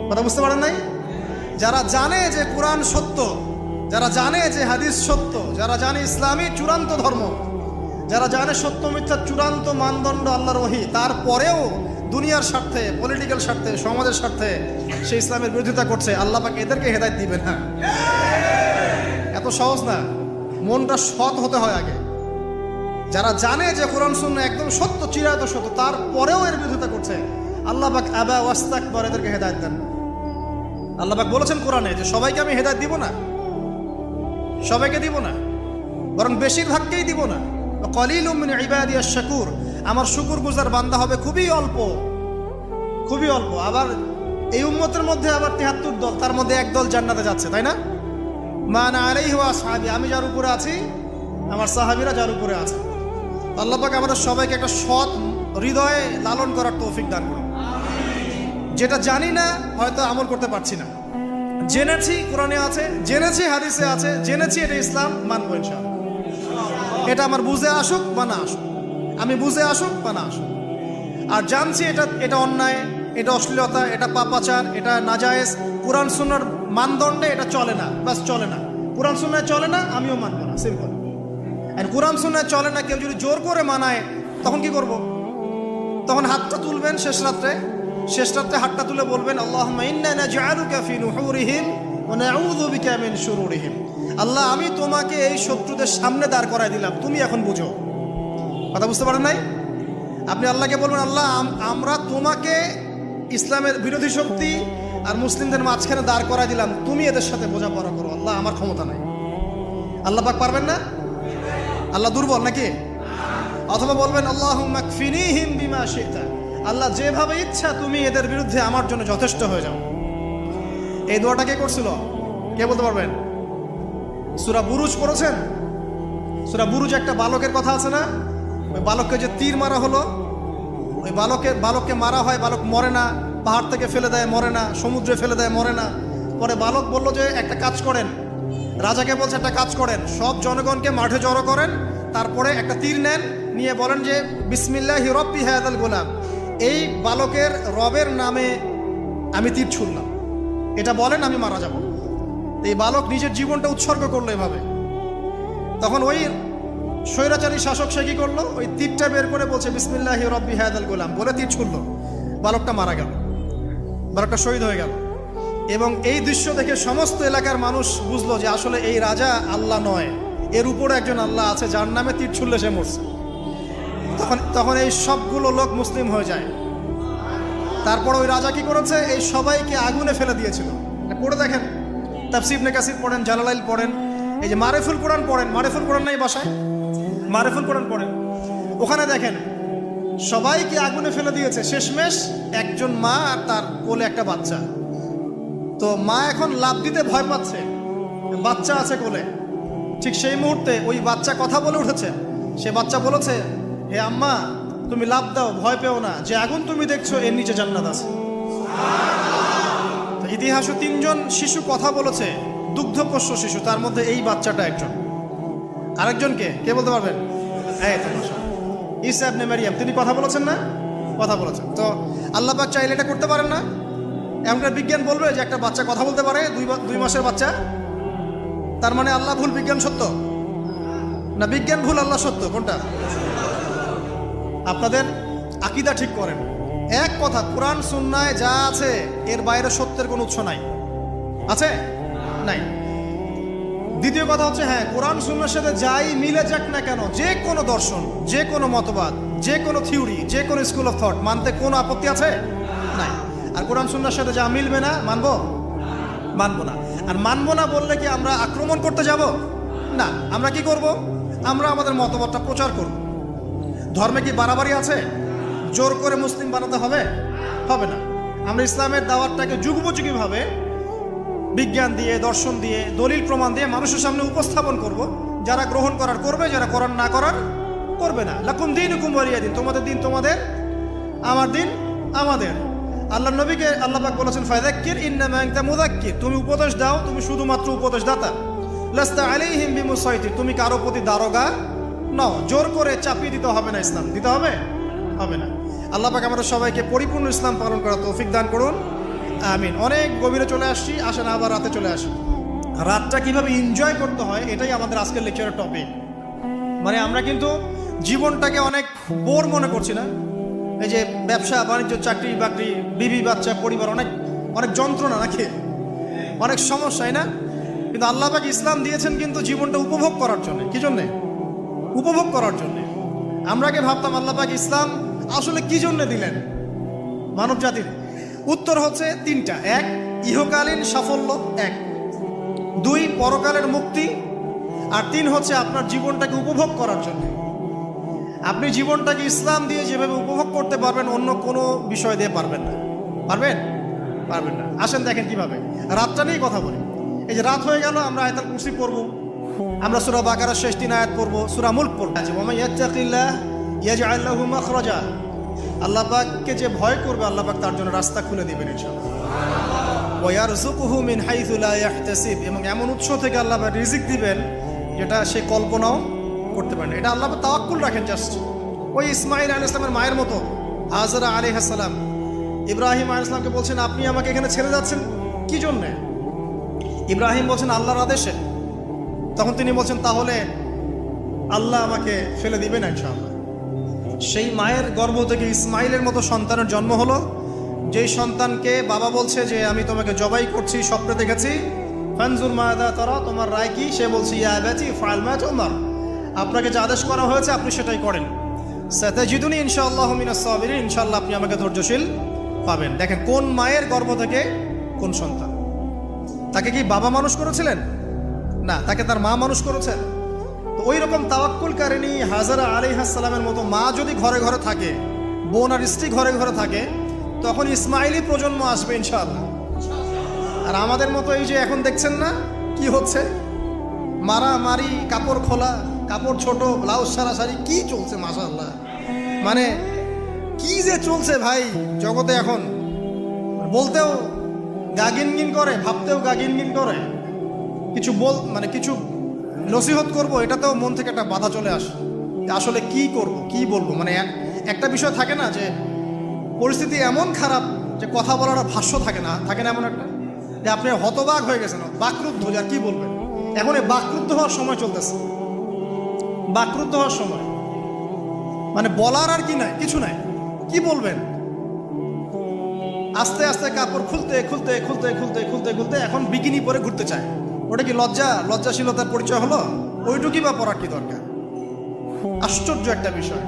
কথা বুঝতে পারেন নাই? যারা জানে যে কোরআন সত্য, যারা জানে যে হাদিস সত্য, যারা জানে ইসলামী চূড়ান্ত ধর্ম, যারা জানে সত্য মিথ্যা চূড়ান্ত মানদণ্ড আল্লাহর ওহী, তারপরেও দুনিয়ার স্বার্থে, পলিটিক্যাল স্বার্থে, সমাজের স্বার্থে সে ইসলামের বিরোধিতা করছে, আল্লাহ পাক এদেরকে হেদায়েত দিবে না। এত সহজ না, মনটা সৎ হতে হয় আগে। যারা জানে যে কোরআন সুন্নাহ একদম সত্য, চিরায়ত সত্য, তারপরেও এর বিরোধিতা করছে, আল্লাহ পাক আবা ওয়াস্তাকবার, এদেরকে হেদায়েত দেন। আল্লাহ পাক বলেছেন কোরআনে যে সবাইকে আমি হেদায়েত দিব না, সবাইকে দিব না, বরং বেশিরভাগকেই দিব না। কলিলুম মিন ইবাদিয়াশ শাকুর, আমার শুকরগুজার বান্দা হবে খুবই অল্প, খুবই অল্প। আবার এই উম্মতের মধ্যে আবার ৭৩ দল, তার মধ্যে এক দল জান্নাতে যাচ্ছে, তাই না? মা আনা আলাইহি ওয়া আসহাবি, আমি যার উপরে আছি, আমার সাহাবীরা যার উপরে আছে। আল্লাহ পাক আমাদের সবাইকে একটা সৎ হৃদয়ে লালন করার তৌফিক দান করুন। যেটা জানি না হয়তো আমল করতে পারছি না, জেনেছি কোরআনে আছে, জেনেছি হাদিসে আছে, জেনেছি এটা ইসলাম, মানবো ইনশাআল্লাহ। এটা আমার বুঝে আসুক বা না আসুক, আমি বুঝে আসুক বা না আসুক। আর জানছি এটা অন্যায়, এটা অশ্লীলতা, এটা পাপাচার, এটা নাজায়েজ, কোরআন সুন্নাহর মানদণ্ডে এটা চলে না, বাস চলে না, কোরআন সুন্নাহ চলে না, আমিও মানবো না, সিম্পল। আর কোরআন সুন্নাহ চলে না, কেউ যদি জোর করে মানায়, তখন কি করব? তখন হাতটা তুলবেন শেষ রাত্রে হাতটা তুলে বলবেন, আল্লাহুম্মা ইন্না নাজআলুকা ফি নুহুরিহিম ওয়া নাউযু বিকা মিন শুরুরিহিম। আল্লাহ, আমি তোমাকে এই শত্রুদের সামনে দাঁড় করায় দিলাম, তুমি এখন বুঝো। কথা বুঝতে পারেন নাই? আপনি আল্লাহকে বলবেন, আল্লাহ আমরা তোমাকে ইসলামের বিরোধী শক্তি আর মুসলিমদের মাঝখানে দাঁড় করায় দিলাম, তুমি এদের সাথে বোঝাপড়া করো। আল্লাহ, আমার ক্ষমতা নাই। আল্লাহ পাক পারবেন না? আল্লাহ দুর্বল নাকি? অথবা বলবেন, আল্লাহুম্মা কফিনিহিম বিমা শি'তা, আল্লাহ যেভাবে ইচ্ছা তুমি এদের বিরুদ্ধে আমার জন্য যথেষ্ট হয়ে যাও। এই দোয়াটা কে করছিল? কে বলতে পারবেন? সূরা বুরুজ পড়েছেন? সূরা বুরুজ একটা বালকের কথা আছে না? ওই বালককে যে তীর মারা হলো, ওই বালককে মারা হয়, বালক মরে না, পাহাড় থেকে ফেলে দেয়, মরে না, সমুদ্রে ফেলে দেয়, মরে না। পরে বালক বলল যে একটা কাজ করেন, রাজাকে বলছে একটা কাজ করেন, সব জনগণকে মাঠে জড়ো করেন, তারপরে একটা তীর নেন, নিয়ে বলেন যে বিসমিল্লাহি রব্বি হাযাল গোলাম, এই বালকের রবের নামে আমি তীর ছুড়লাম, এটা বলেন, আমি মারা যাব। এই বালক নিজের জীবনটা উৎসর্গ করলো এভাবে। তখন ওই স্বৈরাচারী শাসক সে কি করলো? ওই তীরটা বের করে বলছে বিসমিল্লাহি রব্বি হাযাল গোলাম, বলে তীর ছুড়লো, বালকটা মারা গেল, বালকটা শহীদ হয়ে গেল। এবং এই দৃশ্য দেখে সমস্ত এলাকার মানুষ বুঝলো যে আসলে এই রাজা আল্লাহ নয়, এর উপরে একজন আল্লাহ আছে, যার নামে তীর ছুড়লে সে মরছে। তখন এই সবগুলো লোক মুসলিম হয়ে যায়। তারপর ওই রাজা কি করেছে? এই সবাইকে আগুনে ফেলে দিয়েছিল। পড়ে দেখেন, তাফসীর ইবনে কাসির পড়েন, জালালাইল পড়েন, এই যে মারিফুল কোরআন পড়েন। মারিফুল কোরআন নাই বাসায়? মারিফুল কোরআন পড়েন। ওখানে দেখেন সবাইকে আগুনে ফেলে দিয়েছে, শেষমেশ একজন মা আর তার কোলে একটা বাচ্চা। তো মা এখন লাফ দিতে ভয় পাচ্ছে, বাচ্চা আছে কোলে। ঠিক সেই মুহূর্তে ওই বাচ্চা কথা বলে উঠেছে। সে বাচ্চা বলেছে, হে আম্মা, তুমি লাফ দাও, ভয় পেও না, যে আগুন তুমি দেখছো এর নিচে জান্নাত আছে। ইতিহাসে 3 জন শিশু কথা বলেছে, দুগ্ধপোষ্য শিশু, তার মধ্যে এই বাচ্চাটা একজন। আরেকজনকে কে বলতে পারবেন? ঈসা ইবনে মারইয়াম, তিনি কথা বলেছেন না? কথা বলেছেন। তো আল্লাহ পাক চাইলে এটা করতে পারেন না? এমনটা বিজ্ঞান বলবে যে একটা বাচ্চা কথা বলতে পারে, 2 মাসের বাচ্চা? তার মানে আল্লাহ ভুল, বিজ্ঞান সত্য? না বিজ্ঞান ভুল, আল্লাহ সত্য? কোনটা? আপনাদের আকীদা ঠিক করেন। এক কথা, কোরআন সুন্নায় যা আছে এর বাইরে সত্যের কোনো উৎস নাই। আছে? নাই। দ্বিতীয় কথা হচ্ছে, হ্যাঁ, কোরআন সুন্নার সাথে যাই মিলে যাক না কেন, যে কোনো দর্শন, যে কোনো মতবাদ, যে কোনো থিওরি, যে কোনো স্কুল অফ থট মানতে কোনো আপত্তি আছে? নাই। আর কোরআন সুন্নার সাথে যা মিলবে না মানবো? মানবো না। আর মানবো না বললে কি আমরা আক্রমণ করতে যাব? না। আমরা কি করব? আমরা আমাদের মতবাদটা প্রচার করব। ধর্মে কি বাড়াবাড়ি আছে? জোর করে মুসলিম বানাতে হবে? হবে না। আমরা ইসলামের দাওয়াতটাকে যুগোপযোগীভাবে বিজ্ঞান দিয়ে, দর্শন দিয়ে, দলিল প্রমাণ দিয়ে মানুষের সামনে উপস্থাপন করব। যারা গ্রহণ করার করবে, যারা করার না করার করবে না। লাকুম দীনুকুম ওয়ালিয়া দিন, তোমাদের দিন তোমাদের, আমার দিন আমাদের। আল্লাহ নবীকে আল্লাহ পাক বলেছেন, ফাযাক্কির ইন্নামা আনতা মুযাক্কির, তুমি উপদেশ দাও, তুমি শুধুমাত্র উপদেশদাতা। লাস্তা আলাইহিম বিমুসাইতির, তুমি কারো প্রতি দারোগা নও। জোর করে চাপিয়ে দিতে হবে না, ইসলাম দিতে হবে? হবে না। আল্লাহ পাক আমাদের সবাইকে পরিপূর্ণ ইসলাম পালন করার তৌফিক দান করুন, আমিন। অনেক গভীরে চলে আসছি, আসেন আবার রাতে চলে আসি। রাতটা কিভাবে এনজয় করতে হয় এটাই আমাদের আজকের লেকচারের টপিক। মানে আমরা কিন্তু জীবনটাকে অনেক বোর মনে করছি না? এই যে ব্যবসা বাণিজ্য, চাকরি বাকরি, বিবি বাচ্চা, পরিবার, অনেক অনেক যন্ত্রণা নাকি, অনেক সমস্যাই না? কিন্তু আল্লাহ পাক ইসলাম দিয়েছেন কিন্তু জীবনটা উপভোগ করার জন্য। কি জন্যে? উপভোগ করার জন্যে। আমরা আগে ভাবতাম আল্লাহ পাক ইসলাম আসলে কি জন্য দিলেন মানব জাতির? উত্তর হচ্ছে 3টা। 1, ইহকালীন সাফল্য, 1। 2, পরকালের মুক্তি। আর 3 হচ্ছে আপনার জীবনটাকে উপভোগ করার জন্য। আপনি জীবনটাকে ইসলাম দিয়ে যেভাবে উপভোগ করতে পারবেন, অন্য কোনো বিষয় দিয়ে পারবেন না। পারবেন? পারবেন না। আসেন দেখেন কিভাবে। রাতটা নিয়েই কথা বলি। এই যে রাত হয়ে গেল, আমরা আয়াতুল কুরসি পড়ব, আমরা সূরা বাকারার শেষ 3 আয়াত পড়ব, সূরা মুলক পড়ব। ওয়া মান ইয়াত্তাকিল্লাহ ইয়াজআল লাহু মাখরাজা, আল্লাহ পাককে যে ভয় করবে আল্লাহ পাক তার জন্য রাস্তা খুলে দিবেন ইনশাআল্লাহ। ওয়া ইয়ারযুকুহু মিন হাইথু লা ইয়াহতাসিব, এবং এমন উৎস থেকে আল্লাহ পাক রিজিক দিবেন যেটা সে কল্পনাও করতে পারে না। এটা আল্লাহ পাক তাওয়াক্কুল রাখেন। জাস্ট ওই ইসমাঈল আলাইহিস সালামের মায়ের মতো হাজরা আলাইহিস সালাম ইব্রাহিম আলাইহিস সালামকে বলছেন, আপনি আমাকে এখানে ছেড়ে যাচ্ছেন কি জন্য? ইব্রাহিম বলছেন, আল্লাহর আদেশে। তখন তিনি বলছেন, তাহলে আল্লাহ আমাকে ফেলে দিবেন ইনশাআল্লাহ। সেই মায়ের গর্ভ থেকে ইসমাইলের মতো সন্তানের জন্ম হলো, যেই সন্তানকে বাবা বলছে যে আমি তোমাকে জবাই করছি, স্বপ্নে দেখেছি, ফানজুর মাযা তারা, তোমার রায় কি? সে বলছে, ইয়া আবাতি ফাআল মা তুমার, আপনাকে যে আদেশ করা হয়েছে আপনি সেটাই করেন। সাতাজিদুনি ইনশাআল্লাহু মিনাস সাবিরিন, ইনশাআল্লাহ আপনি আমাকে ধৈর্যশীল পাবেন। দেখেন কোন মায়ের গর্ভ থেকে কোন সন্তান। তাকে কি বাবা মানুষ করেছিলেন? না, তাকে তার মা মানুষ করেছেন। তো ওই রকম তাওয়াক্কুলকারিনী হাজরা আলাইহিস সালামের মতো মা যদি ঘরে ঘরে থাকে, বোন আর স্ত্রী ঘরে ঘরে থাকে, তখন ইসমাইলি প্রজন্ম আসবে ইনশাআল্লাহ। আর আমাদের মতো এই যে এখন দেখছেন না কি হচ্ছে, মারামারি, কাপড় খোলা, কাপড় ছোট, ব্লাউজ সারাসারি, কি চলছে মাশাআল্লাহ। মানে কি যে চলছে ভাই জগতে এখন, বলতেও গা গিনগিন করে, ভাবতেও গা গিনগিন করে। কিছু মানে কিছু নসিহত করব, এটাতেও মন থেকে একটা বাধা চলে আসে, আসলে কি করব, কি বলবো। মানে একটা বিষয় থাকে না যে পরিস্থিতি এমন খারাপ যে কথা বলার ভাষ্য থাকে না এমন একটা, যে আপনি হতবাক হয়ে গেছেন, বাকরুদ্ধ, আর কি বলবেন। এখন এই বাকরুদ্ধ হওয়ার সময় চলতেছে, বাকরুদ্ধ হওয়ার সময়। মানে বলার আর কি নাই, কিছু নাই, কি বলবেন। আস্তে আস্তে কাপড় খুলতে খুলতে খুলতে খুলতে খুলতে খুলতে এখন বিকিনি পরে ঘুরতে চায়। ওটা কি লজ্জাশীলতার পরিচয় হলো? ওইটুকুই বা পড়ার কি দরকার? আশ্চর্য একটা বিষয়।